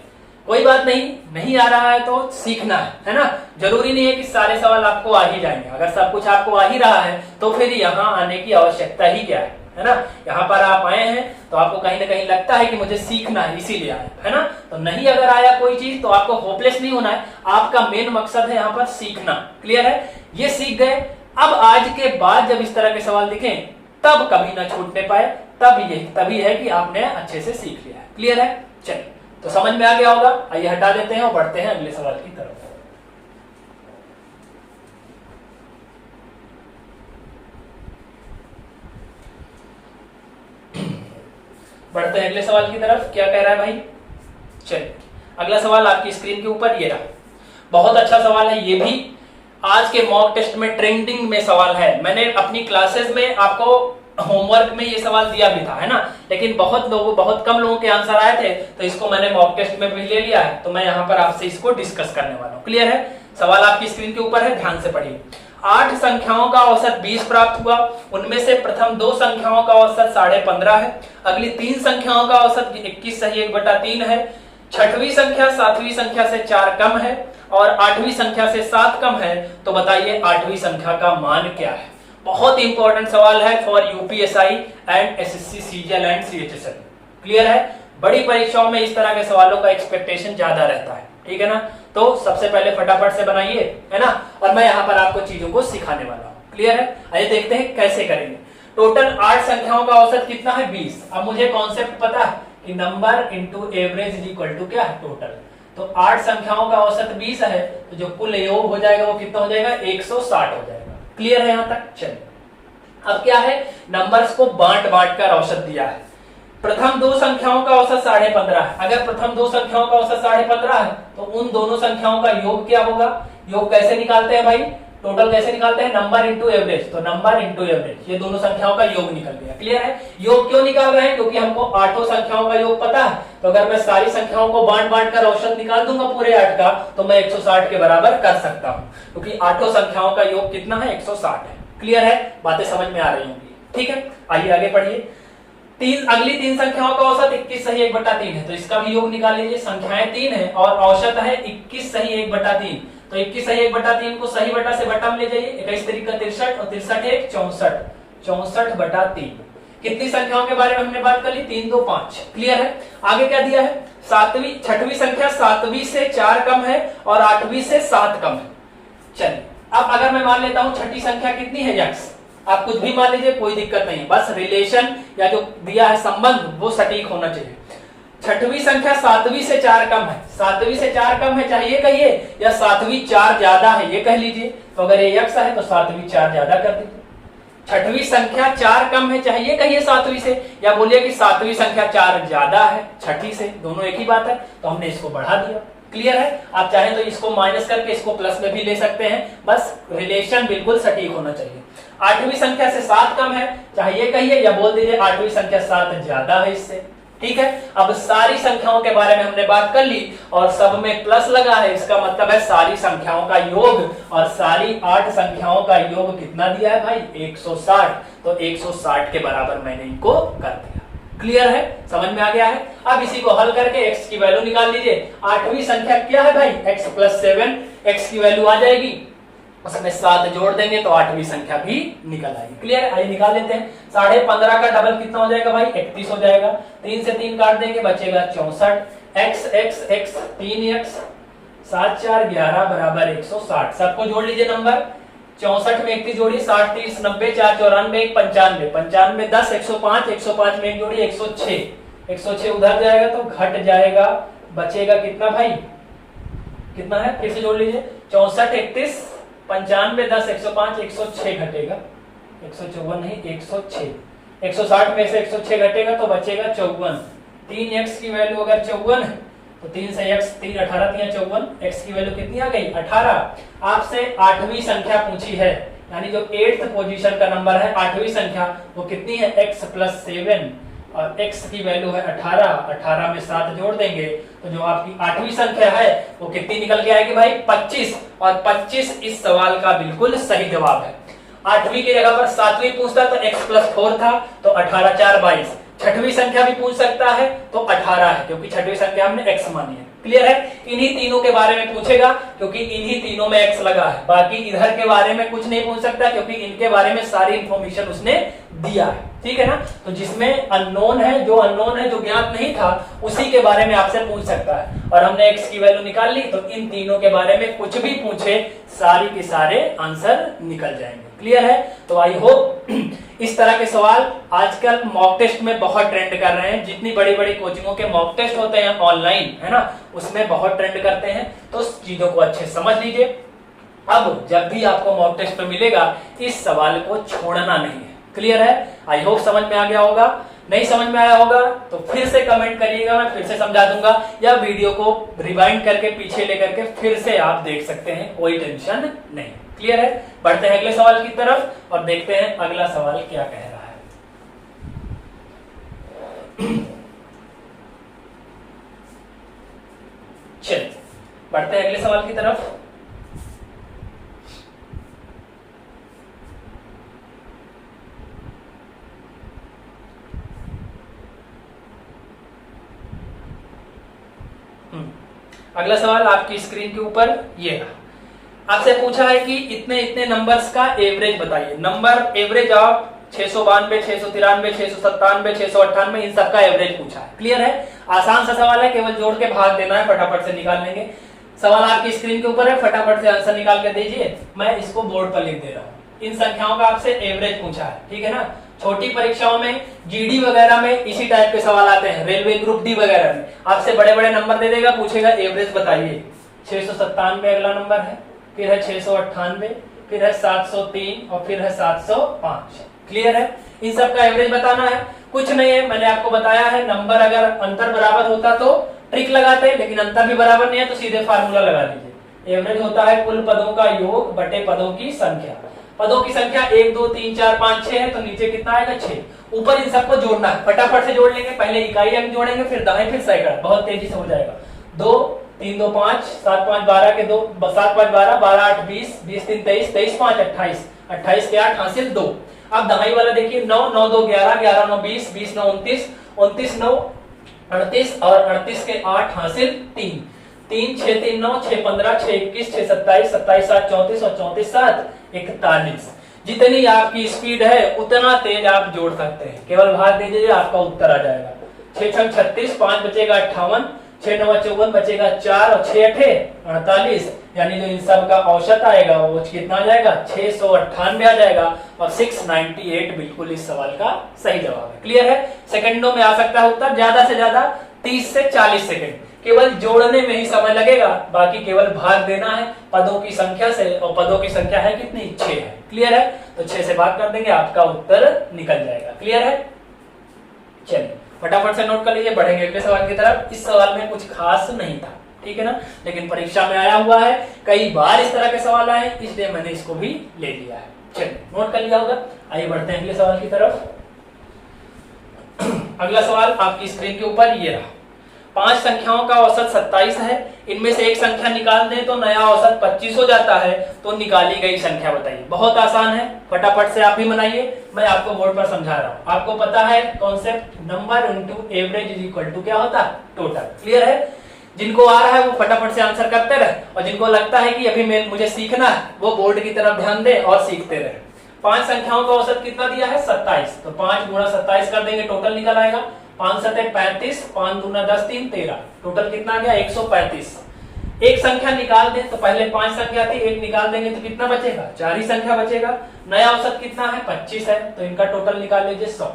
कोई बात नहीं आ रहा है तो सीखना है ना। जरूरी नहीं है कि सारे सवाल आपको आ ही जाएंगे, अगर सब कुछ आपको आ ही रहा है तो फिर यहाँ आने की आवश्यकता ही क्या है ना। यहाँ पर आप आए हैं तो आपको कहीं ना कहीं लगता है कि मुझे सीखना है इसीलिए आए, है ना। तो नहीं अगर आया कोई चीज तो आपको होपलेस नहीं होना है, आपका मेन मकसद है यहाँ पर सीखना। क्लियर है, ये सीख गए, अब आज के बाद जब इस तरह के सवाल दिखें तब कभी ना छूटने पाए, तभी है कि आपने अच्छे से सीख लिया है। क्लियर है, चलिए तो समझ में आ गया होगा। आइए हटा देते हैं और बढ़ते हैं अगले सवाल की तरफ। बढ़ते हैं अगले सवाल की तरफ। क्या कह रहा है भाई, चलिए अगला सवाल आपकी स्क्रीन के ऊपर ये रहा, बहुत अच्छा सवाल है ये भी, आज के मॉक टेस्ट में ट्रेंडिंग में सवाल है। मैंने अपनी क्लासेस में आपको होमवर्क में ये सवाल दिया भी था, है ना, लेकिन बहुत कम लोगों के आंसर आए थे, तो इसको मैंने मॉक टेस्ट में भी ले लिया है, तो मैं यहाँ पर आपसे इसको डिस्कस करने वाला हूँ। क्लियर है, सवाल आपकी स्क्रीन के ऊपर है, ध्यान से पढ़िए। 8 संख्याओं का औसत 20 प्राप्त हुआ, उनमें से प्रथम 2 संख्याओं का औसत 15.5 है, अगली 3 संख्याओं का औसत 21 सही 1/3 है, छठवीं संख्या 7वीं संख्या से 4 कम है और 8वीं संख्या से 7 कम है, तो बताइए 8वीं संख्या का मान क्या है। बहुत इंपॉर्टेंट सवाल है for UPSI and SSC CGL and CHSL. Clear है, बड़ी परीक्षाओं में इस तरह के सवालों का एक्सपेक्टेशन ज्यादा रहता है, ठीक है ना। तो सबसे पहले फटाफट से बनाइए, है ना, और मैं यहाँ पर आपको चीजों को सिखाने वाला हूँ। क्लियर है, आइए देखते हैं कैसे करेंगे। टोटल 8 संख्याओं का औसत कितना है 20। अब मुझे कॉन्सेप्ट पता है कि number into average is equal to क्या है टोटल, तो 8 संख्याओं का औसत 20 है, तो जो कुल योग हो जाएगा वो कितना हो जाएगा 160 हो जाएगा। क्लियर है यहाँ तक, चलिए अब क्या है, नंबर्स को बांट कर औसत दिया है। प्रथम 2 संख्याओं का औसत 15.5 है, अगर प्रथम 2 संख्याओं का औसत 15.5 है तो उन दोनों संख्याओं का योग क्या होगा। योग कैसे निकालते हैं भाई, टोटल कैसे निकालते हैं, नंबर इंटू एवरेज, तो नंबर इंटू एवरेज, ये दोनों संख्याओं का योग निकल गया। क्लियर है, योग क्यों निकाल रहे हैं, क्योंकि हमको 8 संख्याओं का योग पता है, तो अगर मैं सारी संख्याओं को बांट कर औसत निकाल दूंगा पूरे 8 का, तो मैं 160 के बराबर कर सकता हूं, क्योंकि 8 संख्याओं का योग कितना है 160 है। क्लियर है, बातें समझ में आ रही होंगी, ठीक है। आइए आगे पढ़िए। अगली 3 संख्याओं का औसत 21 सही 1/3 है, तो इसका भी योग निकाल लीजिए। संख्याएं 3 है और औसत है 21 सही 1/3, तो 21 सही 1/3 को सही बटा से बटा में ले जाइए, 21 तरीका 63 और 63 1 64, 64/3। कितनी संख्याओं के बारे में हमने बात कर ली, 3 2 5। क्लियर है, आगे क्या दिया है, छठवीं संख्या 7वीं से 4 कम है और 8वीं से 7 कम है। चलिए अब अगर मैं मान लेता हूं छठी संख्या कितनी है x, आप कुछ भी मान लीजिए कोई दिक्कत नहीं, बस रिलेशन या जो दिया है संबंध वो सटीक होना चाहिए। छठवीं संख्या 7वीं से 4 कम है, 7वीं से 4 कम है चाहिए कहिए, या 7वीं 4 ज्यादा है ये कह लीजिए, तो अगर ये x है तो 7वीं 4 ज्यादा कर दीजिए। छठवीं संख्या 4 कम है चाहिए कहिए 7वीं से, या बोलिए कि 7वीं संख्या 4 ज्यादा है छठी से, दोनों एक ही बात है, तो हमने इसको बढ़ा दिया। क्लियर है, आप चाहें तो इसको माइनस करके इसको प्लस में भी ले सकते हैं, बस रिलेशन बिल्कुल सटीक होना चाहिए। 8वीं संख्या से 7 कम है चाहिए कहिए, या बोल दीजिए 8वीं संख्या 7 ज्यादा है इससे, ठीक है। अब सारी संख्याओं के बारे में हमने बात कर ली और सब में प्लस लगा है, इसका मतलब है सारी संख्याओं का योग, और सारी 8 संख्याओं का योग कितना दिया है भाई 160, तो 160 के बराबर मैंने इनको कर दिया। क्लियर है, समझ में आ गया है। अब इसी को हल करके x की वैल्यू निकाल लीजिए। 8वीं संख्या क्या है भाई x + 7, x की वैल्यू आ जाएगी, उसमें 7 जोड़ देंगे तो 8वीं संख्या भी निकल आएगी। क्लियर है, आइए निकाल लेते हैं। 15.5 का डबल कितना हो जाएगा भाई 31 हो जाएगा, 3 से 3 काट देंगे बचेगा 64, x x x 3x 7 4 11 बराबर 160। सबको जोड़ लीजिए नंबर, 64 में 31 जोड़ी 60 30 90 4 94 1 95, 95 10 105, 105 में 1 जोड़ी 106, 106 उधर जाएगा तो घट जाएगा, बचेगा कितना भाई कितना है, फिर से जोड़ लीजिए, 64 31 95 10 105 106 घटेगा, 154 नहीं 106, 160 में से 106 घटेगा तो बचेगा 54। 3x की वैल्यू अगर 54 है तो 3 से x 3 18 3 54, x की वैल्यू कितनी आ गई 18। आपसे 8वीं संख्या पूछी है, यानी जो 8th पोजीशन का नंबर है 8वीं संख्या वो कितनी है x + 7 और x की वैल्यू है 18, 18 में 7 जोड़ देंगे तो जो आपकी 8वीं संख्या है वो कितनी निकल के आएगी भाई 25, और 25 इस सवाल का बिल्कुल सही जवाब है। 8वीं की जगह पर 7वीं पूछता तो x + 4 था तो 18 4 22। छठवीं संख्या भी पूछ सकता है तो 18 है, क्योंकि छठवीं संख्या हमने x मानी है। क्लियर है, इन्हीं तीनों के बारे में पूछेगा क्योंकि इन्हीं तीनों में x लगा है, बाकी इधर के बारे में कुछ नहीं पूछ सकता क्योंकि इनके बारे में सारी इंफॉर्मेशन उसने दिया है। ठीक है ना, तो जिसमें अननोन है, जो अननोन है, जो ज्ञात नहीं था, उसी के बारे में आपसे पूछ सकता है। और हमने x की वैल्यू निकाल ली तो इन तीनों के बारे में कुछ भी पूछे सारी के सारे आंसर निकल जाएंगे। क्लियर है, तो आई होप इस तरह के सवाल आजकल मॉक टेस्ट में बहुत ट्रेंड कर रहे हैं। जितनी बड़ी बड़ी कोचिंगों के मॉक टेस्ट होते हैं ऑनलाइन, है ना, उसमें बहुत ट्रेंड करते हैं, तो चीजों को अच्छे समझ लीजिए। अब जब भी आपको मॉक टेस्ट में मिलेगा इस सवाल को छोड़ना नहीं है। क्लियर है, आई होप समझ में आ गया होगा। नहीं समझ में आया होगा तो फिर से कमेंट करिएगा, मैं फिर से समझा दूंगा, या वीडियो को रिवाइंड करके पीछे लेकर के फिर से आप देख सकते हैं, कोई टेंशन नहीं। क्लियर है, बढ़ते हैं अगले सवाल की तरफ और देखते हैं अगला सवाल क्या कह रहा है। चलिए बढ़ते हैं अगले सवाल की तरफ। अगला सवाल आपकी स्क्रीन के ऊपर ये रहा। आपसे पूछा है कि इतने इतने नंबर्स का एवरेज बताइए। नंबर एवरेज आप 692 693 697 698 इन सबका एवरेज पूछा है। क्लियर है, आसान सा सवाल है, केवल जोड़ के भाग देना है, फटाफट से निकाल लेंगे। सवाल आपकी स्क्रीन के ऊपर है, फटाफट से आंसर निकाल के दीजिए। मैं इसको बोर्ड पर लिख दे रहा हूँ। इन संख्याओं का आपसे एवरेज पूछा है, ठीक है ना। छोटी परीक्षाओं में जीडी वगैरह में इसी टाइप के सवाल आते हैं, रेलवे ग्रुप डी वगैरह में आपसे बड़े बड़े नंबर दे देगा, पूछेगा एवरेज बताइए। 697 अगला नंबर है, फिर है 698, फिर है 703 और फिर है 705। क्लियर है, इन सब का एवरेज बताना है। कुछ नहीं है, मैंने आपको बताया है, नंबर अगर अंतर बराबर होता तो ट्रिक लगाते, लेकिन अंतर भी बराबर नहीं है तो सीधे फार्मूला लगा लीजिए। एवरेज होता है कुल पदों का योग बटे पदों की संख्या। पदों की संख्या 1 2 3 4 5 6 है तो नीचे कितना आएगा 6। ऊपर इन सबको जोड़ना है, फटाफट से जोड़ लेंगे। पहले इकाई अंक जोड़ेंगे, फिर दहाई, फिर सैकड़ा, बहुत तेजी से हो जाएगा। 2 3 2 5 7 5 12 के 2 7 5 12 12 8 20 20 3 23 23 5 28 28 के 8 हासिल 2। अब दहाई वाला देखिए 9 9 2 11 11 9 20 20 9 29 29 9 38 और 38 के 8 हासिल 3 3 6 3 9 6 15 6 21 6 27 27 7 34 और 34 7 41। जितनी आपकी स्पीड है उतना तेज आप जोड़ सकते हैं, केवल भाग दीजिए आपका उत्तर आ जाएगा। 6 6 36 5 बचेगा 58, 6 9 54 बचेगा 4 और 6 8 48, यानी जो इन सब का औसत आएगा वो कितना आ जाएगा 698 आ जाएगा और 698 बिल्कुल इस सवाल का सही जवाब है। क्लियर है, सेकंडों में आ सकता है उत्तर, ज्यादा से ज्यादा 30 से 40 सेकंड, केवल जोड़ने में ही समय लगेगा, बाकी केवल भाग देना है पदों की संख्या से, और पदों की संख्या है कितनी 6 है। क्लियर है, तो 6 से भाग कर देंगे आपका उत्तर निकल जाएगा। क्लियर है, चलिए फटाफट से नोट कर लीजिए, बढ़ेंगे अगले सवाल की तरफ। इस सवाल में कुछ खास नहीं था, ठीक है ना, लेकिन परीक्षा में आया हुआ है, कई बार इस तरह के सवाल आए, इसलिए मैंने इसको भी ले लिया है। चलिए नोट कर लिया होगा, आइए बढ़ते हैं अगले सवाल की तरफ। अगला सवाल आपकी स्क्रीन के ऊपर ये रहा। 5 संख्याओं का औसत 27 है, इनमें से एक संख्या निकाल दें तो नया औसत 25 हो जाता है, तो निकाली गई संख्या बताइए। बहुत आसान है, फटाफट से आप भी बनाइए, मैं आपको बोर्ड पर समझा रहा हूं। आपको पता है concept, number into average is equal to क्या होता है टोटल। क्लियर है, जिनको आ रहा है वो फटाफट से आंसर करते रहे, और जिनको लगता है कि अभी मुझे सीखना है वो बोर्ड की तरफ ध्यान दे और सीखते रहे। 5 संख्याओं का औसत कितना दिया है 27, तो 5 गुणा 27 कर देंगे, टोटल निकल आएगा 5 7 35, 5 दूना 10 3 13, टोटल कितना आ गया 135। एक संख्या निकाल दें तो पहले 5 संख्या थी, एक निकाल देंगे तो कितना बचेगा 4 ही संख्या बचेगा। नया औसत कितना है 25 है, तो इनका टोटल निकाल लीजिए 100।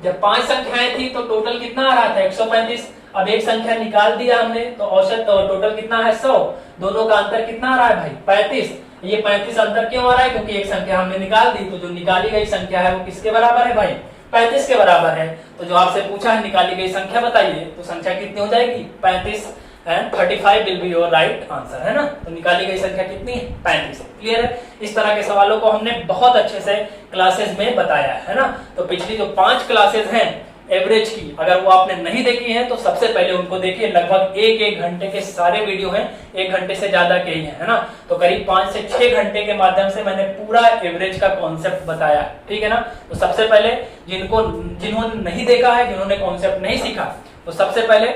जब 5 संख्याएं थी तो टोटल कितना आ रहा था 135, अब एक संख्या निकाल दिया हमने तो औसत टोटल कितना है 100, दोनों का अंतर कितना आ रहा है भाई 35। ये 35 अंतर क्यों आ रहा है, क्योंकि एक संख्या हमने निकाल दी, तो जो निकाली गई संख्या है वो किसके बराबर है भाई 35 के बराबर है। तो जो आपसे पूछा है निकाली गई संख्या बताइए, तो संख्या कितनी हो जाएगी 35 and 35 will be your right answer, है ना। तो निकाली गई संख्या कितनी है 35। क्लियर है। इस तरह के सवालों को हमने बहुत अच्छे से क्लासेस में बताया है ना। तो पिछली जो 5 क्लासेस हैं एवरेज की, अगर वो आपने नहीं देखी है तो सबसे पहले उनको देखिए। लगभग एक घंटे के सारे वीडियो हैं, 1 घंटे से ज्यादा के ही है ना। तो करीब 5 से 6 घंटे के माध्यम से मैंने पूरा एवरेज का कॉन्सेप्ट बताया, ठीक है ना। तो सबसे पहले जिन्होंने नहीं देखा है, जिन्होंने कॉन्सेप्ट नहीं सीखा, तो सबसे पहले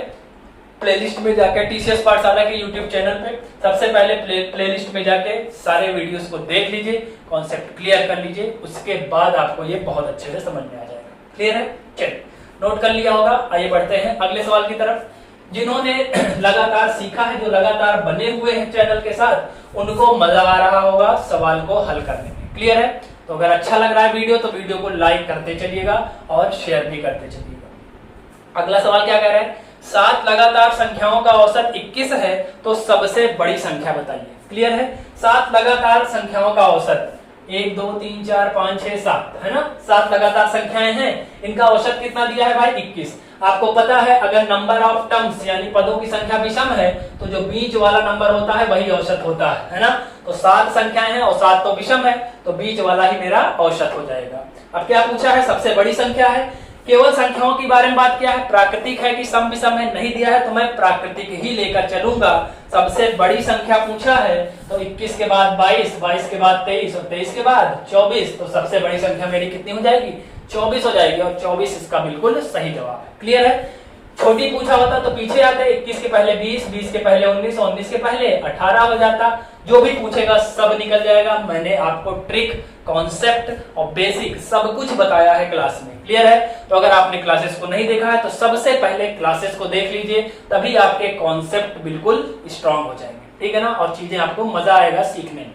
प्लेलिस्ट में जाके टीसीएस पाठशाला के यूट्यूब चैनल पे सबसे पहले प्लेलिस्ट में जाके सारे वीडियोस को देख लीजिए, कॉन्सेप्ट क्लियर कर लीजिए, उसके बाद आपको ये बहुत अच्छे से समझ में आ जाएगा। क्लियर है। चलिए नोट कर लिया होगा। आइए बढ़ते हैं अगले सवाल की तरफ। जिन्होंने लगातार सीखा है, जो लगातार बने हुए हैं चैनल के साथ, उनको मजा आ रहा होगा सवाल को हल करने में। क्लियर है। तो अगर अच्छा लग रहा है वीडियो तो वीडियो को लाइक करते चलिएगा और शेयर भी करते चलिएगा। अगला सवाल क्या कह रहा है, 7 लगातार संख्याओं का औसत 21 है तो सबसे बड़ी संख्या बताइए। क्लियर है। 7 लगातार संख्याओं का औसत 1 2 3 4 5 6 7 है ना। 7 लगातार संख्याएं हैं, इनका औसत कितना दिया है भाई 21। आपको पता है अगर नंबर ऑफ टर्म्स यानी पदों की संख्या विषम है तो जो बीच वाला नंबर होता है वही औसत होता है ना। तो 7 संख्याएं हैं और 7 तो विषम है, तो बीच वाला ही मेरा औसत हो जाएगा। अब क्या पूछा है, सबसे बड़ी संख्या है, केवल संख्याओं के बारे में बात किया है, प्राकृतिक है कि सम विषम है नहीं दिया है, तो मैं प्राकृतिक ही लेकर चलूंगा। सबसे बड़ी संख्या पूछा है तो 21 के बाद 22, 22 के बाद 23 और 23 के बाद 24, तो सबसे बड़ी संख्या मेरी कितनी हो जाएगी 24 हो जाएगी, और 24 इसका बिल्कुल सही जवाब है। क्लियर है। छोटी पूछा होता तो पीछे आते, 21 के पहले 20, 20 के पहले 19, 19 के पहले 18 हो जाता। जो भी पूछेगा सब निकल जाएगा। मैंने आपको ट्रिक, कॉन्सेप्ट और बेसिक सब कुछ बताया है क्लास में। क्लियर है। तो अगर आपने क्लासेस को नहीं देखा है तो सबसे पहले क्लासेस को देख लीजिए, तभी आपके कॉन्सेप्ट बिल्कुल स्ट्रांग हो जाएंगे, ठीक है ना। और चीजें आपको मजा आएगा सीखने में।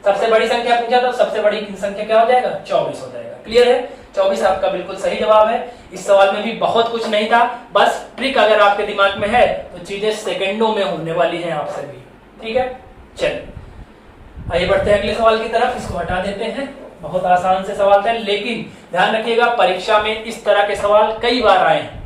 सबसे बड़ी संख्या पूछा तो सबसे बड़ी संख्या क्या हो जाएगा 24 हो जाएगा। क्लियर है। 24 आपका बिल्कुल सही जवाब है। इस सवाल में भी बहुत कुछ नहीं था, बस ट्रिक अगर आपके दिमाग में है तो चीजें सेकंडों में होने वाली हैं आपसे भी। ठीक है। चलिए आइए बढ़ते हैं अगले सवाल की तरफ। इसको हटा देते हैं, बहुत आसान से सवाल था, लेकिन ध्यान रखिएगा परीक्षा में इस तरह के सवाल कई बार आए हैं,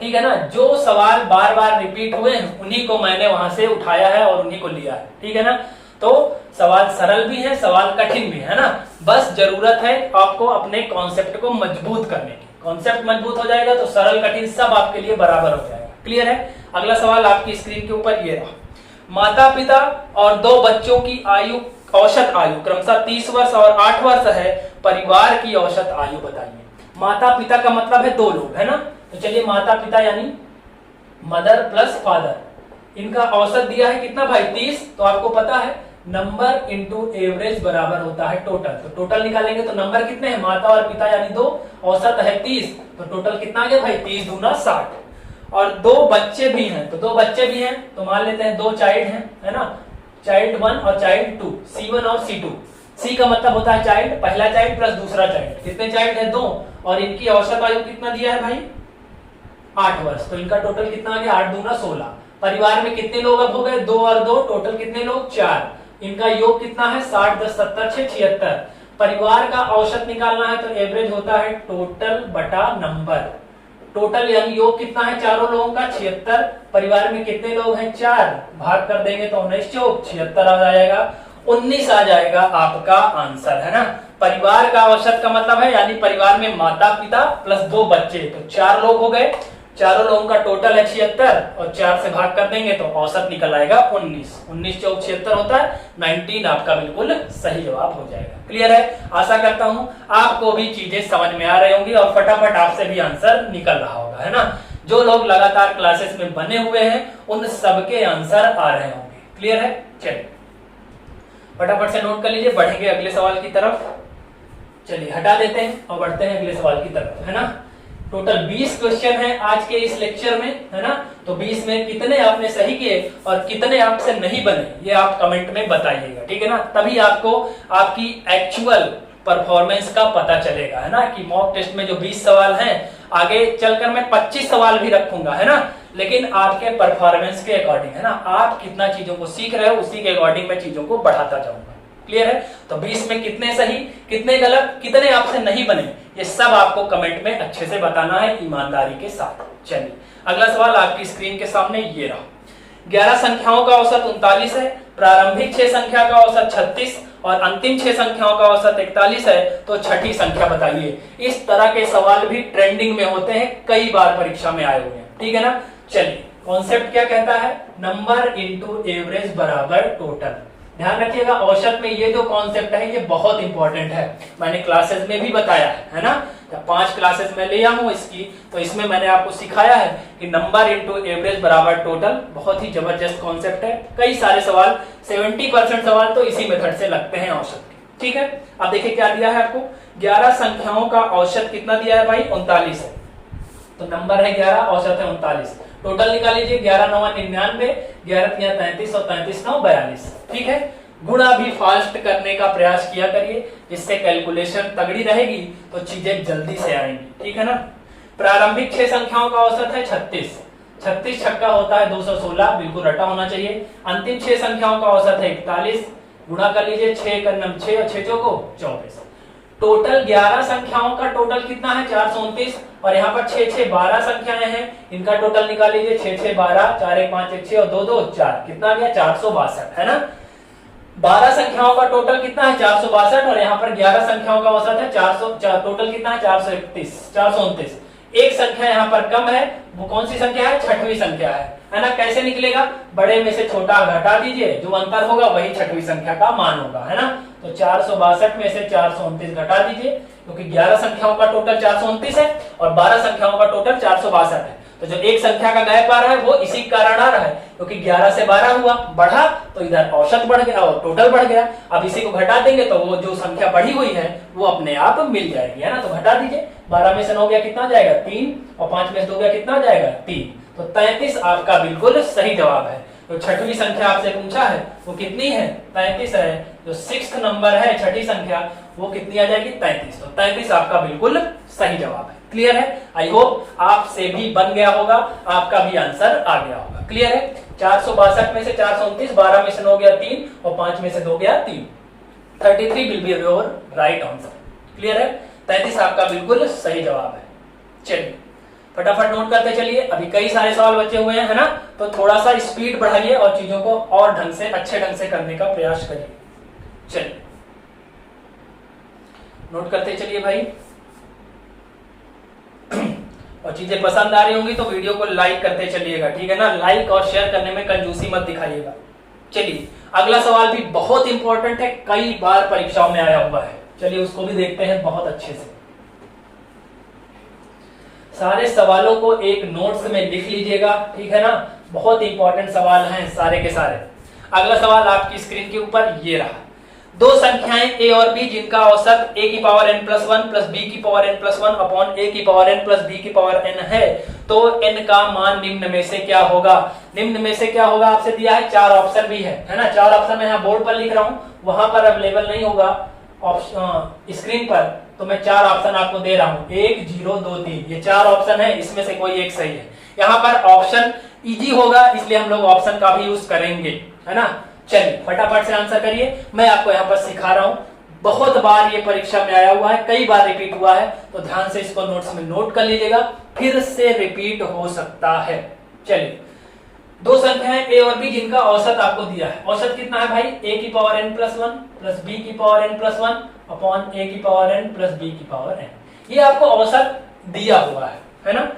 ठीक है ना। जो सवाल बार बार रिपीट हुए हैं उन्हीं को मैंने वहां से उठाया है और उन्हीं को लिया है, ठीक है ना। तो सवाल सरल भी है, सवाल कठिन भी है ना। बस जरूरत है आपको अपने कॉन्सेप्ट को मजबूत करने की। कॉन्सेप्ट मजबूत हो जाएगा तो सरल कठिन सब आपके लिए बराबर हो जाएगा। क्लियर है। अगला सवाल आपकी स्क्रीन के ऊपर ये रहा। माता पिता और 2 बच्चों की औसत आयु क्रमशः 30 वर्ष और 8 वर्ष है, परिवार की औसत आयु बताइए। माता पिता का मतलब है 2 लोग, है ना। तो चलिए माता पिता यानी मदर प्लस फादर, इनका औसत दिया है कितना भाई 30। तो आपको पता है नंबर इंटू एवरेज बराबर होता है टोटल। तो टोटल निकालेंगे तो नंबर कितने हैं, माता और पिता यानी 2, औसत है 30, तो टोटल कितना आ गया भाई 30 दूना 60। और 2 बच्चे भी हैं, तो 2 बच्चे भी हैं तो मान लेते हैं 2 चाइल्ड हैं, है ना। चाइल्ड 1 और चाइल्ड 2, C1 और C2। C का मतलब होता है चाइल्ड, पहला चाइल्ड प्लस दूसरा चाइल्ड। कितने चाइल्ड है 2, और इनकी औसत आयु कितना दिया है भाई 8 वर्ष। तो इनका टोटल कितना आ गया 8 दूना 16। परिवार में कितने लोग अब हो गए 2 और 2, टोटल कितने लोग 4। इनका योग कितना है 60 10 70 6 76। परिवार का औसत निकालना है तो एवरेज होता है टोटल बटा नंबर। टोटल यानी योग कितना है चारों लोगों का 76। परिवार में कितने लोग हैं 4, भाग कर देंगे तो 19 चौक 76 आ जाएगा, 19 आ जाएगा आपका आंसर, है ना। परिवार का औसत का मतलब है यानी परिवार में माता पिता प्लस 2 बच्चे, तो 4 लोग हो गए। चारों लोगों का टोटल है 76 और 4 से भाग कर देंगे तो औसत निकल आएगा 19। 19 चौक 76 होता है, 19 आपका बिल्कुल सही जवाब हो जाएगा। क्लियर है। आशा करता हूं आपको भी चीजें समझ में आ रही होंगी और फटाफट आपसे भी आंसर निकल रहा होगा, है ना। जो लोग लगातार क्लासेस में बने हुए हैं उन सबके आंसर आ रहे होंगे। क्लियर है। चलिए फटाफट से नोट कर लीजिए, बढ़ेंगे अगले सवाल की तरफ। चलिए हटा देते हैं और बढ़ते हैं अगले सवाल की तरफ, है ना। टोटल 20 क्वेश्चन है आज के इस लेक्चर में, है ना। तो 20 में कितने आपने सही किए और कितने आपसे नहीं बने ये आप कमेंट में बताइएगा, ठीक है ना। तभी आपको आपकी एक्चुअल परफॉर्मेंस का पता चलेगा, है ना। कि मॉक टेस्ट में जो 20 सवाल हैं आगे चलकर मैं 25 सवाल भी रखूंगा, है ना, लेकिन आपके परफॉर्मेंस के अकॉर्डिंग, है ना, आप कितना चीजों को सीख रहे हो उसी के अकॉर्डिंग मैं चीजों को बढ़ाता जाऊंगा। क्लियर है? तो 20 में कितने सही, कितने गलत, कितने आपसे नहीं बने, ये सब आपको कमेंट में अच्छे से बताना है ईमानदारी के साथ। चलिए अगला सवाल आपकी स्क्रीन के सामने ये रहा। 11 संख्याओं का औसत 39 है, प्रारंभिक 6 संख्या का औसत 36 और अंतिम 6 संख्याओं का औसत 41 है, तो छठी संख्या बताइए। इस तरह के सवाल भी ट्रेंडिंग में होते हैं, कई बार परीक्षा में आए हुए हैं, ठीक है ना। चलिए कॉन्सेप्ट क्या कहता है, नंबर इंटू एवरेज बराबर टोटल। ध्यान रखिएगा औसत में ये जो कॉन्सेप्ट है ये बहुत इंपॉर्टेंट है, मैंने क्लासेस में भी बताया है ना, 5 क्लासेस में लिया हूं इसकी, तो इसमें मैंने आपको सिखाया है कि नंबर इंटू एवरेज बराबर टोटल। बहुत ही जबरदस्त कॉन्सेप्ट है, कई सारे सवाल 70% सवाल तो इसी मेथड से लगते हैं औसत के, ठीक है। अब देखिए क्या दिया है आपको, 11 संख्याओं का औसत कितना दिया है भाई, 39 है, तो नंबर है 11, औसत है 39। टोटल निकाल लीजिए, 11 9 99, 11 3 33 और 33 9 42, ठीक है। गुणा भी फास्ट करने का प्रयास किया करिए, जिससे कैलकुलेशन तगड़ी रहेगी तो चीजें जल्दी से आएंगी, ठीक है ना। प्रारंभिक 6 संख्याओं का औसत है 36, 36 छक्का होता है 216, बिल्कुल रटा होना चाहिए। अंतिम 6 संख्याओं का औसत है 41, गुणा कर लीजिए, 6 का 6 और 6 चौको 24। टोटल 11 संख्याओं का टोटल कितना है, 429, और यहाँ पर 6 6 12 संख्याएं हैं, इनका टोटल निकाल लीजिए, 6 6 12, 4 1 5 1 6 और 2 2 4, कितना गया 462, है ना। 12 संख्याओं का टोटल कितना है 462, और यहाँ पर 11 संख्याओं का औसत है 400, टोटल कितना है 429। एक संख्या यहाँ पर कम है, वो कौन सी संख्या है, छठवीं संख्या है ना। कैसे निकलेगा, बड़े में से छोटा घटा दीजिए, जो अंतर होगा वही छठवीं संख्या का मान होगा, है ना। तो 462 में से 429 घटा दीजिए, क्योंकि 11 संख्याओं का टोटल 429 है और 12 संख्याओं का टोटल 462 है। तो जो एक संख्या का गैप आ रहा है वो इसी कारण आ रहा है, क्योंकि 11 से 12 हुआ, बढ़ा तो इधर औसत बढ़ गया और टोटल बढ़ गया। अब इसी को घटा देंगे तो वो जो संख्या बढ़ी हुई है वो अपने आप मिल जाएगी, है ना। तो घटा दीजिए, 12 में से 9 गया कितना जाएगा 3, और 5 में से 2 गया कितना जाएगा 3, तो 33 आपका बिल्कुल सही जवाब है। तो छठवीं संख्या आपसे पूछा है वो कितनी है, 33 है। जो 6th नंबर है, छठी संख्या, वो कितनी आ जाएगी 33, तो 33 आपका बिल्कुल सही जवाब है। क्लियर है? आई होप आपसे भी बन गया होगा, आपका भी आंसर आ गया होगा। क्लियर है? 462 में से 429, 12 में से 9 गया 3 और 5 में से 2 गया 3, 33 will be your right answer. Clear है? 33 आपका बिल्कुल सही जवाब है। चलिए फटाफट नोट करते चलिए, अभी कई सारे सवाल बचे हुए हैं, है ना। तो थोड़ा सा स्पीड बढ़ाइए और चीजों को और ढंग से, अच्छे ढंग से करने का प्रयास करिए। चलिए नोट करते चलिए भाई, और चीजें पसंद आ रही होंगी तो वीडियो को लाइक करते चलिएगा, ठीक है ना। लाइक और शेयर करने में कंजूसी मत दिखाइएगा। चलिए अगला सवाल भी बहुत इंपॉर्टेंट है, कई बार परीक्षाओं में आया हुआ है, चलिए उसको भी देखते हैं बहुत अच्छे से। सारे सवालों को एक नोट्स में लिख लीजिएगा, ठीक है ना, बहुत इंपॉर्टेंट सवाल हैं सारे के सारे। अगला सवाल आपकी स्क्रीन के ऊपर ये रहा, दो संख्याएं a और b जिनका औसत a की power n plus 1 plus b की power n plus 1 upon a की पावर n प्लस b की पावर n है, तो n का मान निम्न में से क्या होगा। निम्न में से क्या होगा आपसे दिया है, 4 ऑप्शन भी है ना। 4 ऑप्शन मैं यहाँ बोर्ड पर लिख रहा हूँ, वहां पर अवेलेबल नहीं होगा स्क्रीन पर, तो मैं 4 ऑप्शन आपको दे रहा हूँ, 1 0 2 3, ये 4 ऑप्शन है, इसमें से कोई एक सही है। यहाँ पर ऑप्शन इजी होगा इसलिए हम लोग ऑप्शन का भी यूज करेंगे, है ना। चलिए फटाफट से आंसर करिए, मैं आपको यहाँ पर सिखा रहा हूँ, बहुत बार ये परीक्षा में आया हुआ है, कई बार रिपीट हुआ है, तो ध्यान से इसको नोट्स में नोट कर लीजिएगा, फिर से रिपीट हो सकता है। चलिए दो संख्याएं a और b जिनका औसत आपको दिया है, औसत कितना है भाई, a की power n plus 1 plus b की power n plus 1 upon a की पावर n प्लस b की पावर n, ये आपको औसत दिया हुआ है ना,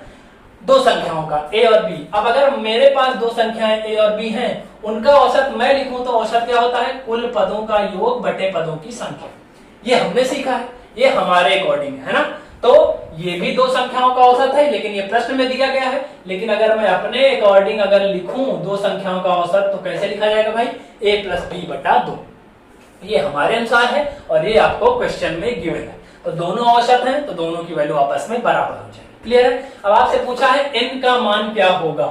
दो संख्याओं का a और b। अब अगर मेरे पास दो संख्याएं a और b हैं, उनका औसत मैं लिखूं तो औसत क्या होता है, कुल पदों का योग बटे पदों की संख्या। ये हमने सीखा है, ये हमारे अकॉर्डिंग है ना। तो ये भी दो संख्याओं का औसत है, लेकिन ये प्रश्न में दिया गया है। लेकिन अगर मैं अपने अकॉर्डिंग अगर लिखूं दो संख्याओं का औसत, तो कैसे लिखा जाएगा भाई, a प्लस b बटा 2। ये हमारे अनुसार है और ये आपको क्वेश्चन में गिवन है, तो दोनों औसत हैं, तो दोनों की वैल्यू आपस में बराबर हो जाएगी। क्लियर है? अब आपसे पूछा है n का मान क्या होगा,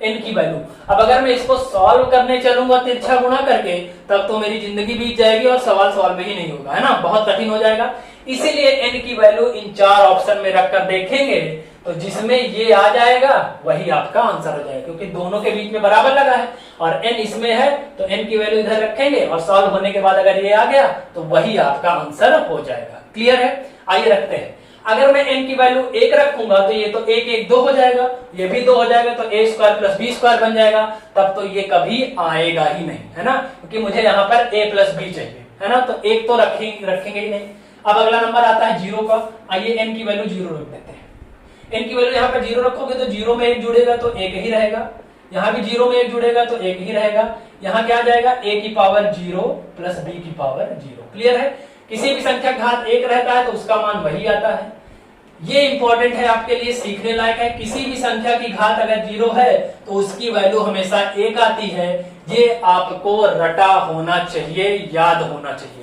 n की वैल्यू। अब अगर मैं इसको सॉल्व करने चलूंगा तिरछा गुणा करके, तब तो मेरी जिंदगी बीत जाएगी और सवाल सॉल्व ही नहीं होगा, है ना, बहुत कठिन हो जाएगा। इसीलिए n की वैल्यू इन 4 ऑप्शन में रखकर देखेंगे तो जिसमें ये आ जाएगा वही आपका आंसर हो जाएगा, क्योंकि दोनों के बीच में बराबर लगा है और n इसमें है तो n की वैल्यू इधर रखेंगे और सॉल्व होने के बाद अगर ये आ गया तो वही आपका आंसर हो जाएगा। क्लियर है? आइए रखते हैं। अगर मैं n की वैल्यू 1 रखूंगा तो ये तो 1 1 2 हो जाएगा, ये भी 2 हो जाएगा, तो a square plus b square बन जाएगा। तब तो ये कभी आएगा ही नहीं, है ना, क्योंकि मुझे यहाँ पर a प्लस b चाहिए, है ना, तो एक तो रखेंगे ही नहीं। अब अगला नंबर आता है 0 का। आइए n की वैल्यू 0 रख देते हैं। n की वैल्यू यहाँ पर 0 रखोगे तो 0 में 1 जुड़ेगा तो 1 ही रहेगा, यहाँ भी 0 में 1 जुड़ेगा तो 1 ही रहेगा। यहाँ क्या आ जाएगा? a की पावर 0 प्लस b की पावर 0। क्लियर है? किसी भी संख्या का घात 1 रहता है तो उसका मान वही आता है। ये इंपॉर्टेंट है, आपके लिए सीखने लायक है। किसी भी संख्या की घात अगर 0 है तो उसकी वैल्यू हमेशा 1 आती है। ये आपको रटा होना चाहिए, याद होना चाहिए।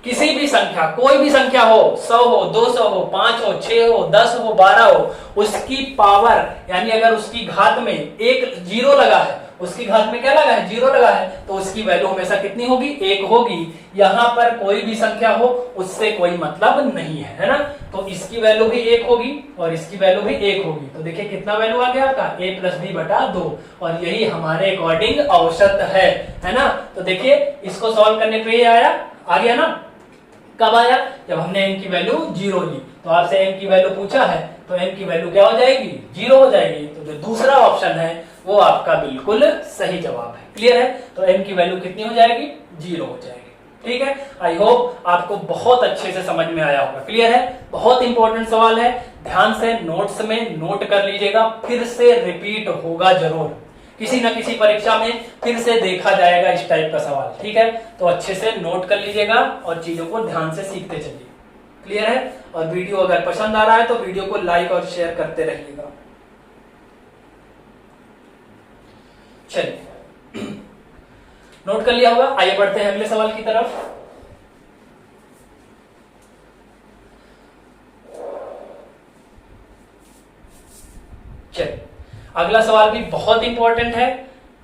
किसी भी संख्या, कोई भी संख्या हो, 100 हो, 200 हो, 5 हो, 6 हो, 10 हो, 12 हो, उसकी पावर यानी अगर उसकी घात में एक 0 लगा है, उसकी घात में क्या लगा है? 0 लगा है, तो उसकी वैल्यू हमेशा कितनी होगी? 1 होगी। यहाँ पर कोई भी संख्या हो उससे कोई मतलब नहीं है, है ना, तो इसकी वैल्यू भी 1 होगी और इसकी वैल्यू भी 1 होगी। तो देखिए कितना वैल्यू आ गया आपका? a प्लस बी बटा 2, और यही हमारे अकॉर्डिंग औसत है ना। तो देखिए इसको सॉल्व करने पे ये आ गया ना। कब आया? जब हमने n की वैल्यू 0 ली। तो आपसे n की वैल्यू पूछा है तो n की वैल्यू क्या हो जाएगी? 0 हो जाएगी। तो जो दूसरा ऑप्शन है वो आपका बिल्कुल सही जवाब है। क्लियर है? तो n की वैल्यू कितनी हो जाएगी? 0 हो जाएगी। ठीक है, आई होप आपको बहुत अच्छे से समझ में आया होगा। क्लियर है? बहुत इंपॉर्टेंट सवाल है, ध्यान से नोट्स में नोट कर लीजिएगा, फिर से रिपीट होगा जरूर, किसी न किसी परीक्षा में फिर से देखा जाएगा इस टाइप का सवाल। ठीक है, तो अच्छे से नोट कर लीजिएगा और चीजों को ध्यान से सीखते चलिए। क्लियर है? और वीडियो अगर पसंद आ रहा है तो वीडियो को लाइक और शेयर करते रहिएगा। चलिए नोट कर लिया होगा, आइए बढ़ते हैं अगले सवाल की तरफ। चलिए अगला सवाल भी बहुत इंपॉर्टेंट है,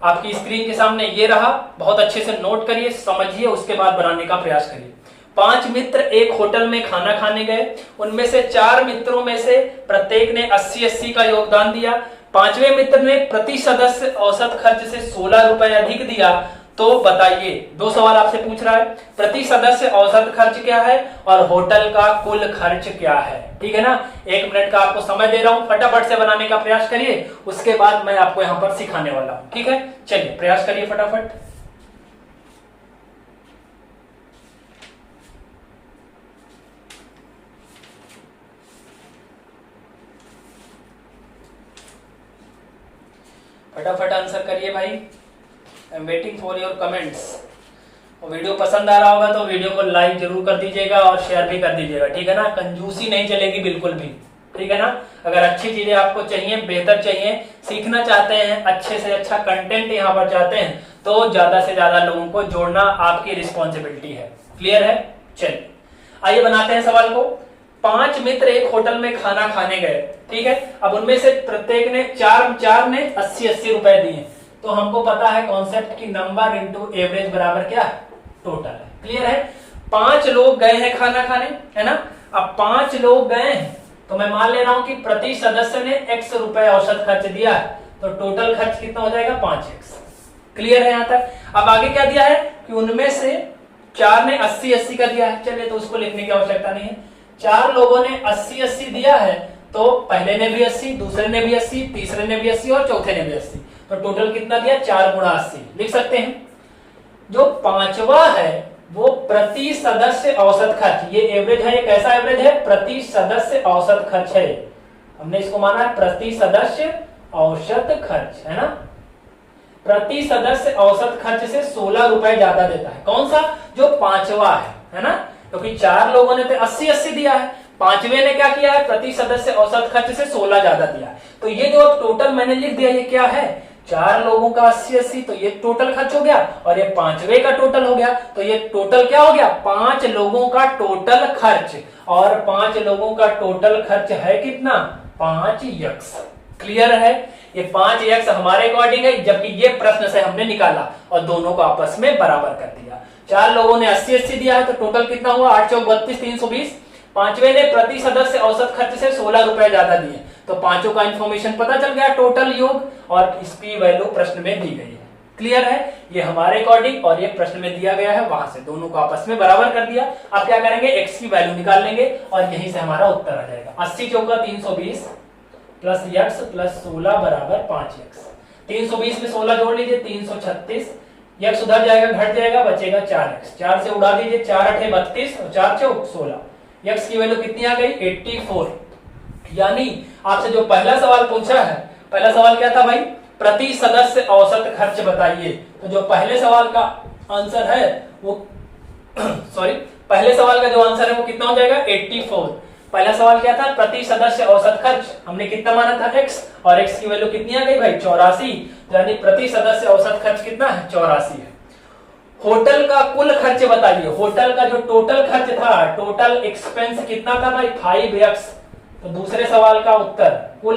आपकी स्क्रीन के सामने ये रहा, बहुत अच्छे से नोट करिए, समझिए, उसके बाद बनाने का प्रयास करिए। 5 मित्र एक होटल में खाना खाने गए, उनमें से 4 मित्रों में से प्रत्येक ने 80-80 का योगदान दिया। 5वें मित्र ने प्रति सदस्य औसत खर्च से 16 रुपए अधिक दिया, तो बताइए। 2 सवाल आपसे पूछ रहा है, प्रति सदस्य औसत खर्च क्या है और होटल का कुल खर्च क्या है। ठीक है ना, 1 मिनट का आपको समय दे रहा हूं, फटाफट से बनाने का प्रयास करिए, उसके बाद मैं आपको यहां पर सिखाने वाला हूं। ठीक है, चलिए प्रयास करिए फटाफट। फटाफट आंसर करिए भाई, I am waiting for your comments. और वीडियो पसंद आ रहा होगा तो वीडियो को लाइक जरूर कर दीजिएगा और शेयर भी कर दीजिएगा। ठीक है ना, कंजूसी नहीं चलेगी बिल्कुल भी। ठीक है ना, अगर अच्छी चीजें आपको चाहिए, बेहतर चाहिए, सीखना चाहते हैं, अच्छे से अच्छा कंटेंट यहाँ पर चाहते हैं, तो ज्यादा से ज्यादा लोगों को जोड़ना आपकी रिस्पॉन्सिबिलिटी है। क्लियर है? चलिए आइए बनाते हैं सवाल को। 5 मित्र एक होटल में खाना खाने गए। ठीक है, अब उनमें से प्रत्येक ने 4 ने 80-80 रुपए दिए। तो हमको पता है कॉन्सेप्ट की नंबर इंटू एवरेज बराबर क्या है? टोटल है। क्लियर है? 5 लोग गए हैं खाना खाने, है ना। अब 5 लोग गए हैं तो मैं मान ले रहा हूं कि प्रति सदस्य ने x रुपए औसत खर्च दिया है, तो टोटल खर्च कितना हो जाएगा? 5x। क्लियर है यहां तक? अब आगे क्या दिया है कि उनमें से 4 ने 80-80 का दिया है। चलिए तो उसको लिखने की आवश्यकता नहीं है। 4 लोगों ने 80-80 दिया है, तो पहले ने भी 80, दूसरे ने भी 80, तीसरे ने भी 80 और चौथे ने भी 80, तो टोटल कितना दिया? 4 गुणा 80 लिख सकते हैं। जो 5वां है वो प्रति सदस्य औसत खर्च, ये एवरेज है, ये कैसा एवरेज है? प्रति सदस्य औसत खर्च है, हमने इसको माना है प्रति सदस्य औसत खर्च, है ना। प्रति सदस्य औसत खर्च से 16 रुपए ज्यादा देता है। कौन सा? जो 5वां है ना, क्योंकि 4 लोगों ने तो 80-80 दिया है, 5वें ने क्या किया है? प्रति सदस्य औसत खर्च से 16 ज्यादा दिया है। तो ये जो टोटल मैंने लिख दिया, ये क्या है? 4 लोगों का 80-80, तो ये टोटल खर्च हो गया, और ये 5वें का टोटल हो गया, तो ये टोटल क्या हो गया? 5 लोगों का टोटल खर्च, और 5 लोगों का टोटल खर्च है कितना? 5x। क्लियर है? ये 5x हमारे अकॉर्डिंग है, जबकि ये प्रश्न से हमने निकाला और दोनों को आपस में बराबर कर दिया। 4 लोगों ने 80-80 दिया है, तो टोटल कितना हुआ? 8 चौक 32, 320। पांचवे ने प्रति सदस्य औसत खर्च से 16 रुपए ज्यादा दिए, तो पांचों का इंफॉर्मेशन पता चल गया, टोटल योग, और इसकी वैल्यू प्रश्न में दी गई है। क्लियर है, ये हमारे अकॉर्डिंग और ये प्रश्न में दिया गया है, वहां से दोनों को आपस में बराबर कर दिया। अब क्या करेंगे, x की वैल्यू निकाल लेंगे और यहीं से हमारा उत्तर आ जाएगा। 80 चौका 320 प्लस x प्लस 16 बराबर 5x। 320 में 16 जोड़ लीजिए 336, x उधर जाएगा घट जाएगा, बचेगा 4x। 4 से उड़ा दीजिए, 4 8 32 और 4 चौक 16। x की वैल्यू कितनी आ गई, 84। यानी आपसे जो पहला सवाल पूछा है, पहला सवाल क्या था भाई, प्रति सदस्य औसत खर्च बताइए। तो जो पहले सवाल का आंसर है वो सॉरी पहले सवाल का जो आंसर है वो कितना हो जाएगा, 84। पहला सवाल क्या था, प्रति सदस्य औसत खर्च, हमने कितना माना था x, और x की वैल्यू कितनी आ गई भाई, 84। यानी प्रति सदस्य औसत खर्च कितना है, 84 है। होटल का कुल खर्च बताइए, होटल का जो टोटल खर्च था, टोटल एक्सपेंस कितना था भाई, 5x। तो दूसरे सवाल का उत्तर कुल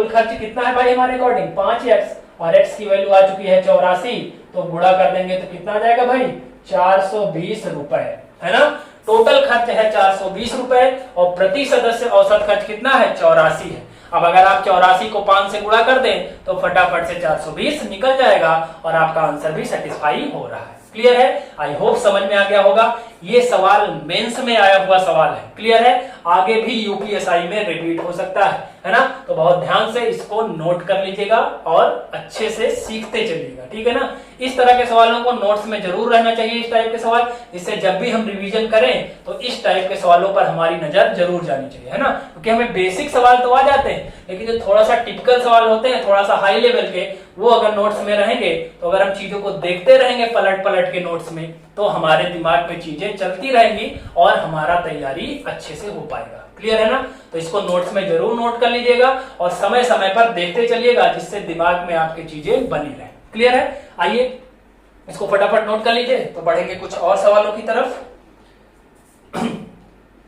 खर्च कितना है भाई हमारे अकॉर्डिंग, 5x, और x की वैल्यू आ चुकी है 84, तो गुणा कर देंगे तो कितना आ जाएगा भाई, 420 रुपए, है ना। टोटल खर्च है 420 रुपए और प्रति सदस्य औसत खर्च कितना है, 84 है। अब अगर आप 84 को 5 से गुणा कर दें तो फटाफट से 420 निकल जाएगा और आपका आंसर भी सेटिस्फाई हो रहा है। क्लियर है, आई होप समझ में आ गया होगा। ये सवाल मेंस में आया हुआ सवाल है, क्लियर है, आगे भी यूपीएसआई में रिपीट हो सकता है ना। तो बहुत ध्यान से इसको नोट कर लीजिएगा और अच्छे से सीखते चलिएगा, ठीक है ना। इस तरह के सवालों को नोट्स में जरूर रहना चाहिए, इस टाइप के सवाल, इससे जब भी हम रिवीजन करें तो इस टाइप के सवालों पर हमारी नजर जरूर जानी चाहिए, है ना। क्योंकि हमें बेसिक सवाल तो आ जाते हैं, लेकिन जो थोड़ा सा टिपिकल सवाल होते हैं, थोड़ा सा हाई लेवल के, वो अगर नोट्स में रहेंगे तो अगर हम चीजों को देखते रहेंगे पलट पलट के नोट्स में, तो हमारे दिमाग में चीजें चलती रहेंगी और हमारा तैयारी अच्छे से हो पाएगा। क्लियर है ना। तो इसको नोट्स में जरूर नोट कर लीजिएगा और समय समय पर देखते चलिएगा, जिससे दिमाग में आपकी चीजें बनी रहे। क्लियर है, आइए इसको फटाफट नोट कर लीजिए, तो बढ़ेंगे कुछ और सवालों की तरफ।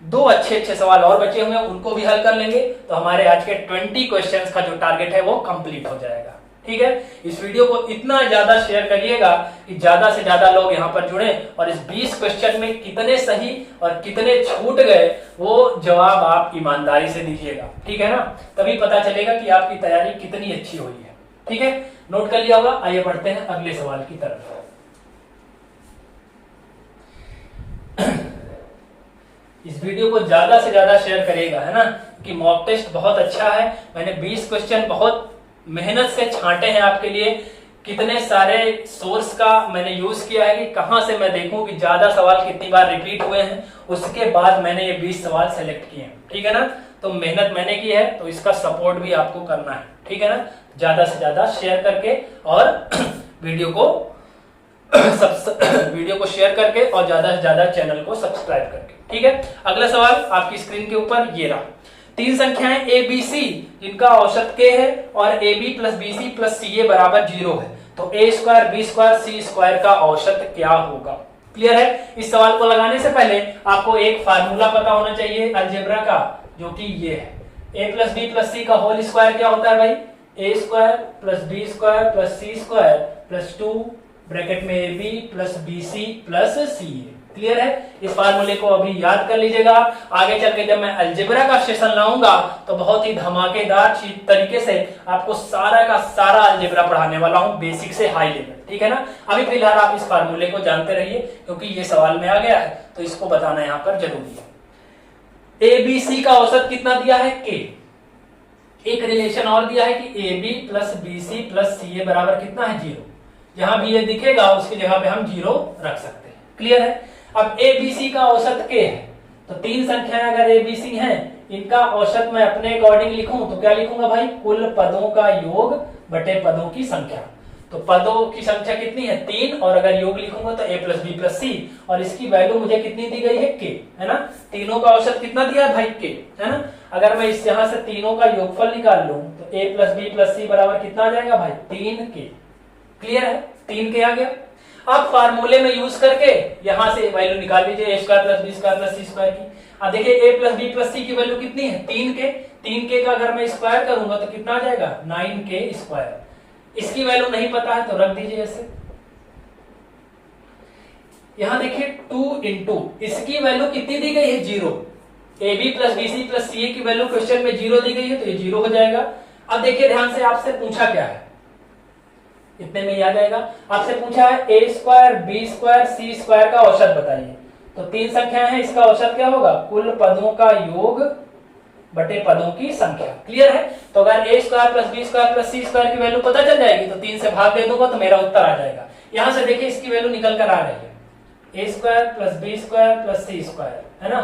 दो अच्छे सवाल और बचे हुए हैं, उनको भी हल कर लेंगे, तो हमारे आज के 20 क्वेश्चंस का जो टारगेट है वो कंप्लीट हो जाएगा। ठीक है, इस वीडियो को इतना ज्यादा शेयर करिएगा कि ज्यादा से ज्यादा लोग यहाँ पर जुड़े और इस 20 क्वेश्चन में कितने सही और कितने छूट गए वो जवाब आप ईमानदारी से दीजिएगा, ठीक है ना। तभी पता चलेगा कि आपकी तैयारी कितनी अच्छी हुई है। ठीक है, नोट कर लिया होगा। आइए बढ़ते हैं अगले सवाल की तरफ। इस वीडियो को ज्यादा से ज्यादा शेयर करिएगा, है ना, कि मॉक टेस्ट बहुत अच्छा है। मैंने 20 क्वेश्चन बहुत मेहनत से छांटे हैं आपके लिए। कितने सारे सोर्स का मैंने यूज किया है कि कहां से मैं देखूं कि ज्यादा सवाल कितनी बार रिपीट हुए हैं, उसके बाद मैंने ये 20 सवाल सेलेक्ट किए हैं। ठीक है ना, तो मेहनत मैंने की है, तो इसका सपोर्ट भी आपको करना है। ठीक है ना, ज्यादा से ज्यादा शेयर करके और वीडियो को शेयर करके और ज्यादा से ज्यादा चैनल को सब्सक्राइब करके। ठीक है, अगला सवाल आपकी स्क्रीन के ऊपर ये रहा। तीन संख्याएं ए बी सी जिनका औसत k है और A B plus B C plus C A बराबर 0 है, तो A square B square C square का औसत क्या होगा। क्लियर है, इस सवाल को लगाने से पहले आपको एक फार्मूला पता होना चाहिए अलजेब्रा का, जो कि ये है। A plus B plus C का होल स्क्वायर क्या होता है भाई, A square plus B square plus C square plus 2 bracket में A B plus B C plus C A. Clear है, इस फार्मूले को अभी याद कर लीजिएगा। आगे चल के जब मैं अलजेब्रा का सेशन लाऊंगा तो बहुत ही धमाकेदार तरीके से आपको सारा का सारा अलजेब्रा पढ़ाने वाला हूं, बेसिक से हाई लेवल। ठीक है ना, अभी फिलहाल आप इस फार्मूले को जानते रहिए, क्योंकि ये सवाल में आ गया है तो इसको बताना यहाँ पर जरूरी है। ए बी सी का औसत कितना दिया है, k। एक रिलेशन और दिया है कि A B plus B C plus C A बराबर कितना है, 0। जहां भी ये दिखेगा उसकी जगह पे हम 0 रख सकते हैं। क्लियर है, अब ए बी सी का औसत k है, तो तीन संख्याएं अगर ए बी सी हैं, इनका औसत मैं अपने अकॉर्डिंग लिखूं तो क्या लिखूंगा भाई, कुल पदों का योग बटे पदों की संख्या। तो पदों की संख्या कितनी है, 3, और अगर योग लिखूंगा तो a प्लस बी प्लस सी, और इसकी वैल्यू मुझे कितनी दी गई है, k, है ना। तीनों का औसत कितना दिया है भाई, k, है ना। अगर मैं इस यहां से तीनों का योगफल निकाल लूं तो a प्लस बी प्लस सी बराबर कितना आ जाएगा भाई, 3k। क्लियर है, 3k आ गया। अब फार्मूले में यूज करके यहां से वैल्यू निकाल लीजिए, A square plus B square plus C square की। अब देखिए A plus B plus C की वैल्यू कितनी है, 3k। 3k का अगर मैं स्क्वायर करूंगा तो कितना आ जाएगा, 9k स्क्वायर। इसकी वैल्यू नहीं पता है तो रख दीजिए ऐसे। यहां देखिए 2 इंटू इसकी वैल्यू कितनी दी गई है 0, AB plus BC plus CA की वैल्यू क्वेश्चन में 0 दी गई है तो ये 0 हो जाएगा। अब देखिए ध्यान से, आपसे पूछा क्या है, इतने में ही आ जाएगा। आपसे पूछा है A square B square C square का औसत बताइए। तो 3 संख्याएं हैं, इसका औसत क्या होगा, कुल पदों का योग बटे पदों की संख्या। क्लियर है? तो अगर A square plus B square plus C square की वैल्यू पता चल जाएगी तो 3 से भाग दे दूंगा तो मेरा उत्तर आ जाएगा। यहां से देखिए इसकी वैल्यू निकल कर आ रही है, A square plus B square plus C square, है ना।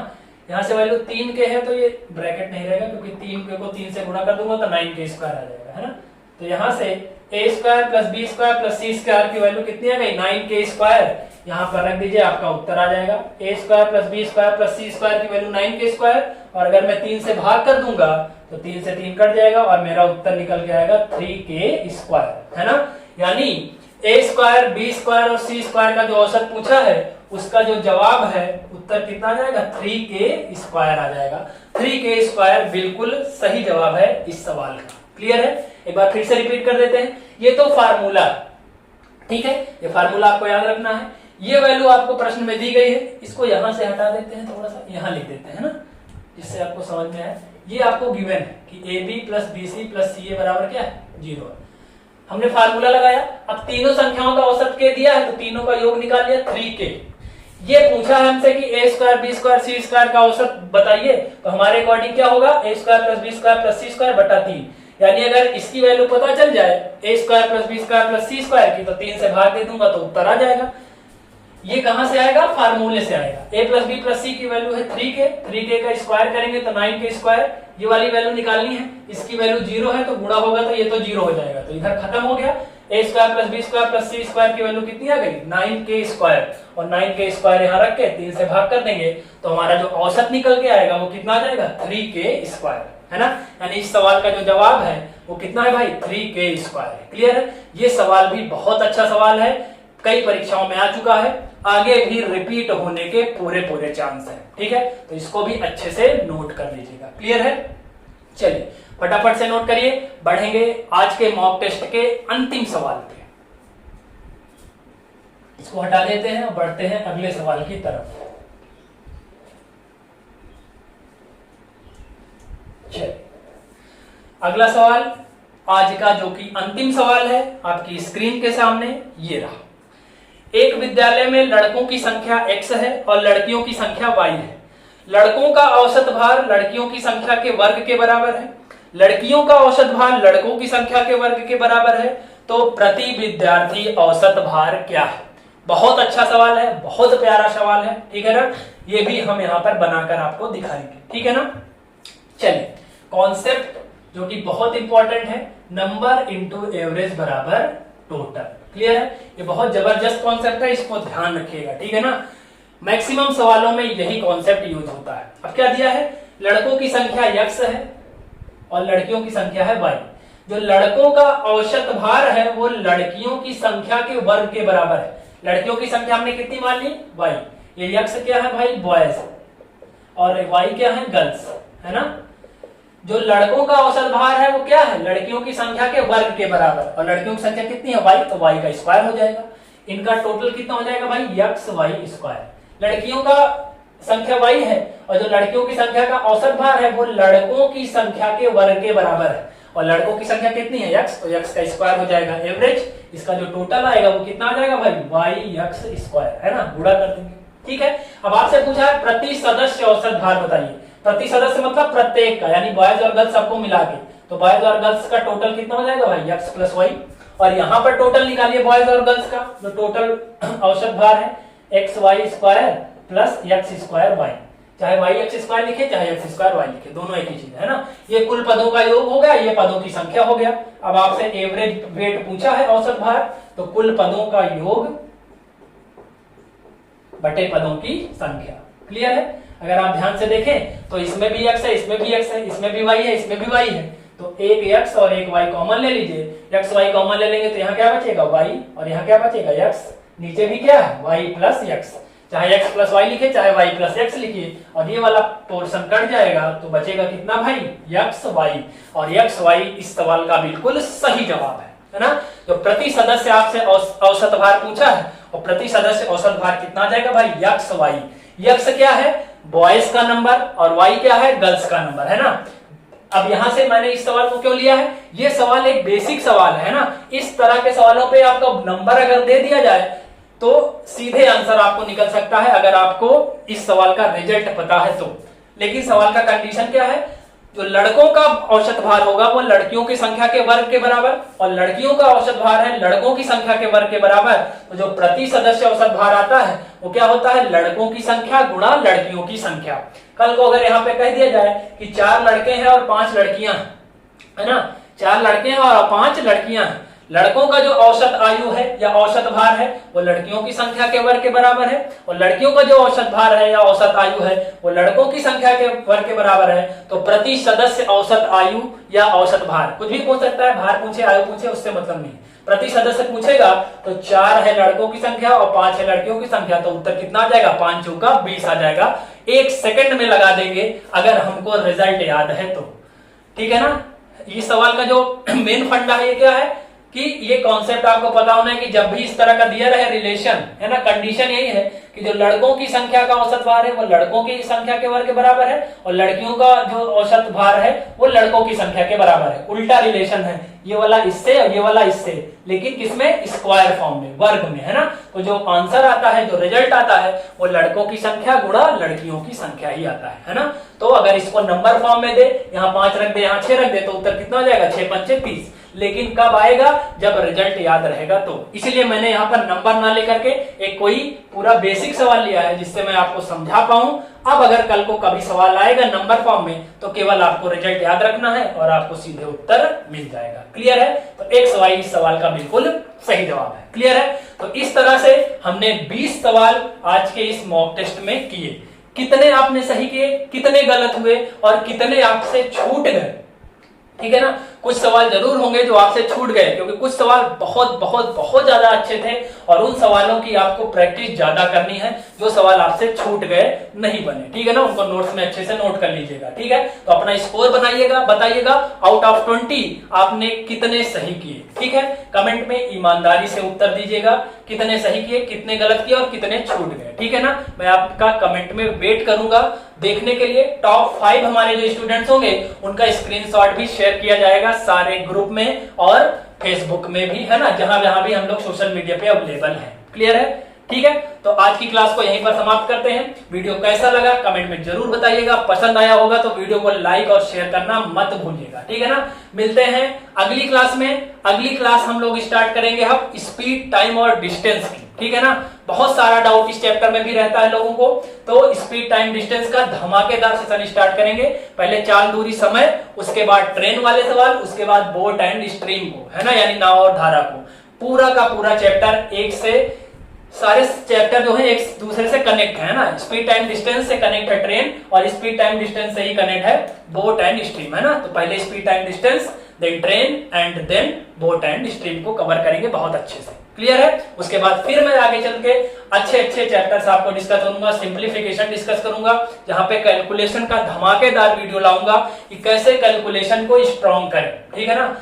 यहाँ से वैल्यू 3 के है तो ये ब्रैकेट नहीं रहेगा, क्योंकि 3 के को 3 से गुणा कर दूंगा तो 9 स्क्वायर आ जाएगा, है ना। तो यहाँ से A square plus B square plus C square की वैल्यू कितनी आ गई, 9 स्क्वायर। यहाँ पर रख दीजिए, आपका उत्तर आ जाएगा। A square plus B square plus C square की वैल्यू 9 स्क्वायर, और अगर मैं 3 से भाग कर दूंगा तो 3 से 3 कट जाएगा और मेरा उत्तर निकल के आएगा 3 स्क्वायर, है ना। यानी A स्क्वायर B स्क्वायर और C स्क्वायर का जो औसत पूछा है उसका जो जवाब है उत्तर कितना आ जाएगा, 3 स्क्वायर आ जाएगा। 3 स्क्वायर बिल्कुल सही जवाब है इस सवाल का। क्लियर है? एक बार फिर से रिपीट कर देते हैं। ये तो फार्मूला, ठीक है, ये फार्मूला आपको याद रखना है। ये वैल्यू आपको प्रश्न में दी गई है, इसको यहां से हटा देते हैं, थोड़ा सा यहां लिख देते हैं ना, जिससे आपको समझ में आए। ये आपको गिवन है कि AB plus BC plus CA बराबर क्या है, 0 है। हमने फार्मूला लगाया, अब तीनों संख्याओं का औसत के दिया है तो तीनों का योग निकाल लिया 3K। ये पूछा है हमसे कि A square B square C square का औसत बताइए, तो हमारे अकॉर्डिंग क्या होगा, A square plus B square plus C square बटा 3। यानी अगर इसकी वैल्यू पता चल जाए A square plus B square plus C square की, तो 3 से भाग दे दूंगा तो उत्तर आ जाएगा। ये कहां से आएगा, फार्मूले से आएगा। A plus B plus C की वैल्यू है 3K का स्क्वायर करेंगे तो 9K स्क्वायर, ये वाली वैल्यू निकालनी है। इसकी वैल्यू 0 है तो गुणा होगा तो ये तो 0 हो जाएगा, तो इधर खत्म हो गया। A square plus B square plus C square की वैल्यू कितनी आ गई, 9K स्क्वायर, और 9K स्क्वायर यहाँ रख के 3 से भाग कर देंगे तो हमारा जो औसत निकल के आएगा वो कितना आ जाएगा, 3K स्क्वायर, है ना। यानी इस सवाल का जो जवाब है वो कितना है भाई, 3K स्क्वायर है। क्लियर है? ये सवाल भी बहुत अच्छा सवाल है, कई परीक्षाओं में आ चुका है, आगे भी रिपीट होने के पूरे चांस है। ठीक है, तो इसको भी अच्छे से नोट कर लीजिएगा। क्लियर है? चलिए फटाफट से नोट करिए, बढ़ेंगे आज के मॉक टेस्ट के अंतिम सवाल पे। इसको हटा देते हैं और बढ़ते हैं अगले सवाल की तरफ। चलिए अगला सवाल आज का जो कि अंतिम सवाल है आपकी स्क्रीन के सामने ये रहा। एक विद्यालय में लड़कों की संख्या x है और लड़कियों की संख्या y है। लड़कों का औसत भार लड़कियों की संख्या के वर्ग के बराबर है, लड़कियों का औसत भार लड़कों की संख्या के वर्ग के बराबर है, तो प्रति विद्यार्थी औसत भार क्या है। बहुत अच्छा सवाल है, बहुत प्यारा सवाल है, ठीक है ना। ये भी हम यहाँ पर बनाकर आपको दिखाएंगे, ठीक है ना। चलिए कॉन्सेप्ट जो कि बहुत इंपॉर्टेंट है, नंबर इंटू एवरेज बराबर टोटल। क्लियर है? ये बहुत जबरदस्त कॉन्सेप्ट है, इसको ध्यान रखिएगा, ठीक है ना। मैक्सिमम सवालों में यही कॉन्सेप्ट यूज होता है। अब क्या दिया है, लड़कों की संख्या x है और लड़कियों की संख्या है y। जो लड़कों का औसत भार है वो लड़कियों की संख्या के वर्ग के बराबर है। लड़कियों की संख्या हमने कितनी मान ली, y। ये x क्या है भाई, बॉयज, और y क्या है, गर्ल्स, है ना। जो लड़कों का औसत भार है वो क्या है, लड़कियों की संख्या के वर्ग के बराबर, और लड़कियों की संख्या कितनी है, y, तो y का स्क्वायर हो जाएगा। इनका टोटल कितना हो जाएगा भाई, xy स्क्वायर। लड़कियों का संख्या y है और जो लड़कियों की संख्या का औसत भार है वो लड़कों की संख्या के वर्ग के बराबर है, और लड़कों की संख्या कितनी है, x, तो x का स्क्वायर हो जाएगा एवरेज। इसका जो टोटल आएगा वो कितना आ जाएगा भाई, yx स्क्वायर, है ना, गुणा कर देंगे। ठीक है, अब आपसे पूछा है प्रति सदस्य औसत भार बताइए। प्रति सदस्य मतलब प्रत्येक का, यानी बॉयज और गर्ल्स सबको मिला के, तो बॉयज और गर्ल्स का टोटल कितना हो जाएगा भाई, x प्लस y। और यहाँ पर टोटल निकालिए बॉयज और गर्ल्स का, जो टोटल औसत भार है xy square plus x square y। चाहे y x स्क्वायर लिखे चाहे x स्क्वायर y लिखे, दोनों एक ही चीज है ना। ये कुल पदों का योग हो गया, ये पदों की संख्या हो गया। अब आपसे एवरेज वेट पूछा है, औसत भार, तो कुल पदों का योग बटे पदों की संख्या। क्लियर है? अगर आप ध्यान से देखें तो इसमें भी x है, इसमें भी x है, इसमें भी y है, इसमें भी y है, तो एक x और एक y कॉमन ले लीजिए। x y कॉमन ले लेंगे तो यहाँ क्या बचेगा, y, और यहाँ क्या बचेगा, x। नीचे भी क्या है, y प्लस x। चाहे x प्लस y लिखे चाहे y प्लस x लिखिए, और ये वाला पोर्शन कट जाएगा तो बचेगा कितना भाई, x y। और x y इस सवाल का बिल्कुल सही जवाब है ना। जो प्रति सदस्य आपसे औसत भार पूछा है और प्रति सदस्य औसत भार कितना आ जाएगा भाई, यक्स वाई। यक्स क्या है, बॉयज का नंबर, और वाई क्या है, गर्ल्स का नंबर, है ना। अब यहां से मैंने इस सवाल को क्यों लिया है, ये सवाल एक बेसिक सवाल है ना। इस तरह के सवालों पे आपका नंबर अगर दे दिया जाए तो सीधे आंसर आपको निकल सकता है, अगर आपको इस सवाल का रिजल्ट पता है तो। लेकिन सवाल का कंडीशन क्या है, जो लड़कों का औसत भार होगा वो लड़कियों की संख्या के वर्ग के बराबर, और लड़कियों का औसत भार है लड़कों की संख्या के वर्ग के बराबर। तो जो प्रति सदस्य औसत भार आता है वो क्या होता है, लड़कों की संख्या गुणा लड़कियों की संख्या। कल को अगर यहाँ पे कह दिया जाए कि 4 लड़के हैं और 5 लड़कियां हैं, है ना, 4 लड़के हैं और 5 लड़कियां हैं, लड़कों का जो औसत आयु है या औसत भार है वो लड़कियों की संख्या के वर्ग के बराबर है, और लड़कियों का जो औसत भार है या औसत आयु है वो लड़कों की संख्या के वर्ग के बराबर है। तो प्रति सदस्य औसत आयु या औसत भार, कुछ भी पूछ सकता है, भार पूछे आयु पूछे उससे मतलब नहीं, प्रति सदस्य पूछेगा तो 4 है लड़कों की संख्या और 5 है लड़कियों की संख्या, तो उत्तर कितना आ जाएगा, 5 चौका 20 आ जाएगा। 1 सेकंड में लगा देंगे अगर हमको रिजल्ट याद है तो, ठीक है ना। इस सवाल का जो मेन फंडा है ये क्या है कि ये कॉन्सेप्ट आपको पता होना है कि जब भी इस तरह का दिया रहे रिलेशन, है ना, कंडीशन यही है कि जो लड़कों की संख्या का औसत भार है वो लड़कों की संख्या के वर्ग के बराबर है, और लड़कियों का जो औसत भार है वो लड़कों की संख्या के बराबर है। उल्टा रिलेशन है, ये वाला इससे और ये वाला इससे, लेकिन किसमें, स्क्वायर फॉर्म में, वर्ग में, है ना। तो जो आंसर आता है, जो रिजल्ट आता है वो लड़कों की संख्या गुणा लड़कियों की संख्या ही आता है ना। तो अगर इसको नंबर फॉर्म में दे, यहाँ 5 रख दे, यहाँ 6 रख दे, तो उत्तर कितना हो जाएगा, 6 पंचे 30। लेकिन कब आएगा, जब रिजल्ट याद रहेगा तो। इसलिए मैंने यहाँ पर नंबर ना लेकर के एक कोई पूरा बेसिक सवाल लिया है जिससे मैं आपको समझा पाऊं। अब अगर कल को कभी सवाल आएगा नंबर फॉर्म में तो केवल आपको रिजल्ट याद रखना है और आपको सीधे उत्तर मिल जाएगा। क्लियर है, तो एक्स वाई इस सवाल का बिल्कुल सही जवाब है। क्लियर है, तो इस तरह से हमने 20 सवाल आज के इस मॉक टेस्ट में किए। कितने आपने सही किए, कितने गलत हुए और कितने आपसे छूट गए, ठीक है ना। कुछ सवाल जरूर होंगे जो आपसे छूट गए, क्योंकि कुछ सवाल बहुत बहुत बहुत ज्यादा अच्छे थे और उन सवालों की आपको प्रैक्टिस ज्यादा करनी है। जो सवाल आपसे छूट गए, नहीं बने, ठीक है ना, उनको नोट्स में अच्छे से नोट कर लीजिएगा। ठीक है, तो अपना स्कोर बनाइएगा, बताइएगा आउट ऑफ 20 आपने कितने सही किए। ठीक है, कमेंट में ईमानदारी से उत्तर दीजिएगा, कितने सही किए, कितने गलत किए और कितने छूट गए। ठीक है ना, मैं आपका कमेंट में वेट करूंगा देखने के लिए। टॉप 5 हमारे जो स्टूडेंट्स होंगे उनका स्क्रीनशॉट भी शेयर किया जाएगा सारे ग्रुप में और फेसबुक में भी, है ना, जहां जहां भी हम लोग सोशल मीडिया पे अवेलेबल हैं। क्लियर है, ठीक है, तो आज की क्लास को यहीं पर समाप्त करते हैं। वीडियो कैसा लगा कमेंट में जरूर बताइएगा, पसंद आया होगा तो वीडियो को लाइक और शेयर करना मत भूलिएगा। ठीक है ना, मिलते हैं अगली क्लास में। अगली क्लास हम लोग स्टार्ट करेंगे हम स्पीड, टाइम और डिस्टेंस की। ठीक है ना, बहुत सारा डाउट इस चैप्टर में भी रहता है लोगों को, तो स्पीड, टाइम, डिस्टेंस का धमाकेदार सेशन स्टार्ट करेंगे। पहले चाल, दूरी, समय, उसके बाद ट्रेन वाले सवाल, उसके बाद बोट एंड स्ट्रीम को, है ना, यानी नाव और धारा को। पूरा का पूरा चैप्टर, एक से सारे चैप्टर जो है एक दूसरे से कनेक्ट है ना। स्पीड, टाइम, डिस्टेंस से कनेक्ट है ट्रेन और स्पीड, टाइम, डिस्टेंस से ही कनेक्ट है बोट एंड स्ट्रीम, है ना। तो पहले speed, time, distance, then train and then boat and stream को कवर करेंगे बहुत अच्छे से। क्लियर है, उसके बाद फिर मैं आगे चल के अच्छे अच्छे चैप्टर्स आपको डिस्कस करूंगा, सिंप्लीफिकेशन डिस्कस करूंगा, जहां पे कैलकुलेशन का धमाकेदार वीडियो लाऊंगा कि कैसे कैलकुलेशन को स्ट्रॉन्ग करें। ठीक है ना,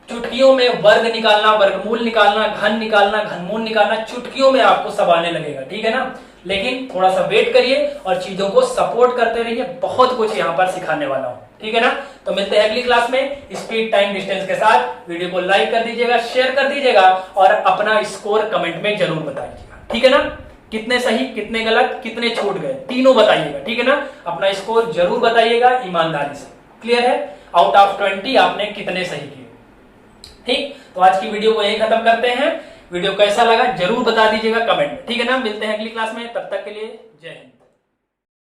चुटकियों में वर्ग निकालना, वर्गमूल निकालना, घन निकालना, घनमूल निकालना, चुटकियों में आपको सब आने लगेगा। ठीक है ना, लेकिन थोड़ा सा वेट करिए और चीजों को सपोर्ट करते रहिए, बहुत कुछ यहाँ पर सिखाने वाला हूँ। ठीक है ना, तो मिलते हैं अगली क्लास में स्पीड, टाइम, डिस्टेंस के साथ। वीडियो को लाइक कर दीजिएगा, शेयर कर दीजिएगा और अपना स्कोर कमेंट में जरूर बताइएगा। ठीक है ना, कितने सही, कितने गलत, कितने छूट गए, तीनों बताइएगा। ठीक है ना, अपना स्कोर जरूर बताइएगा ईमानदारी से। क्लियर है, आउट ऑफ 20 आपने कितने सही किए। ठीक, तो आज की वीडियो को यहीं खत्म करते हैं। वीडियो कैसा लगा जरूर बता दीजिएगा कमेंट में। ठीक है ना, मिलते हैं अगली क्लास में, तब तक के लिए जय हिंद।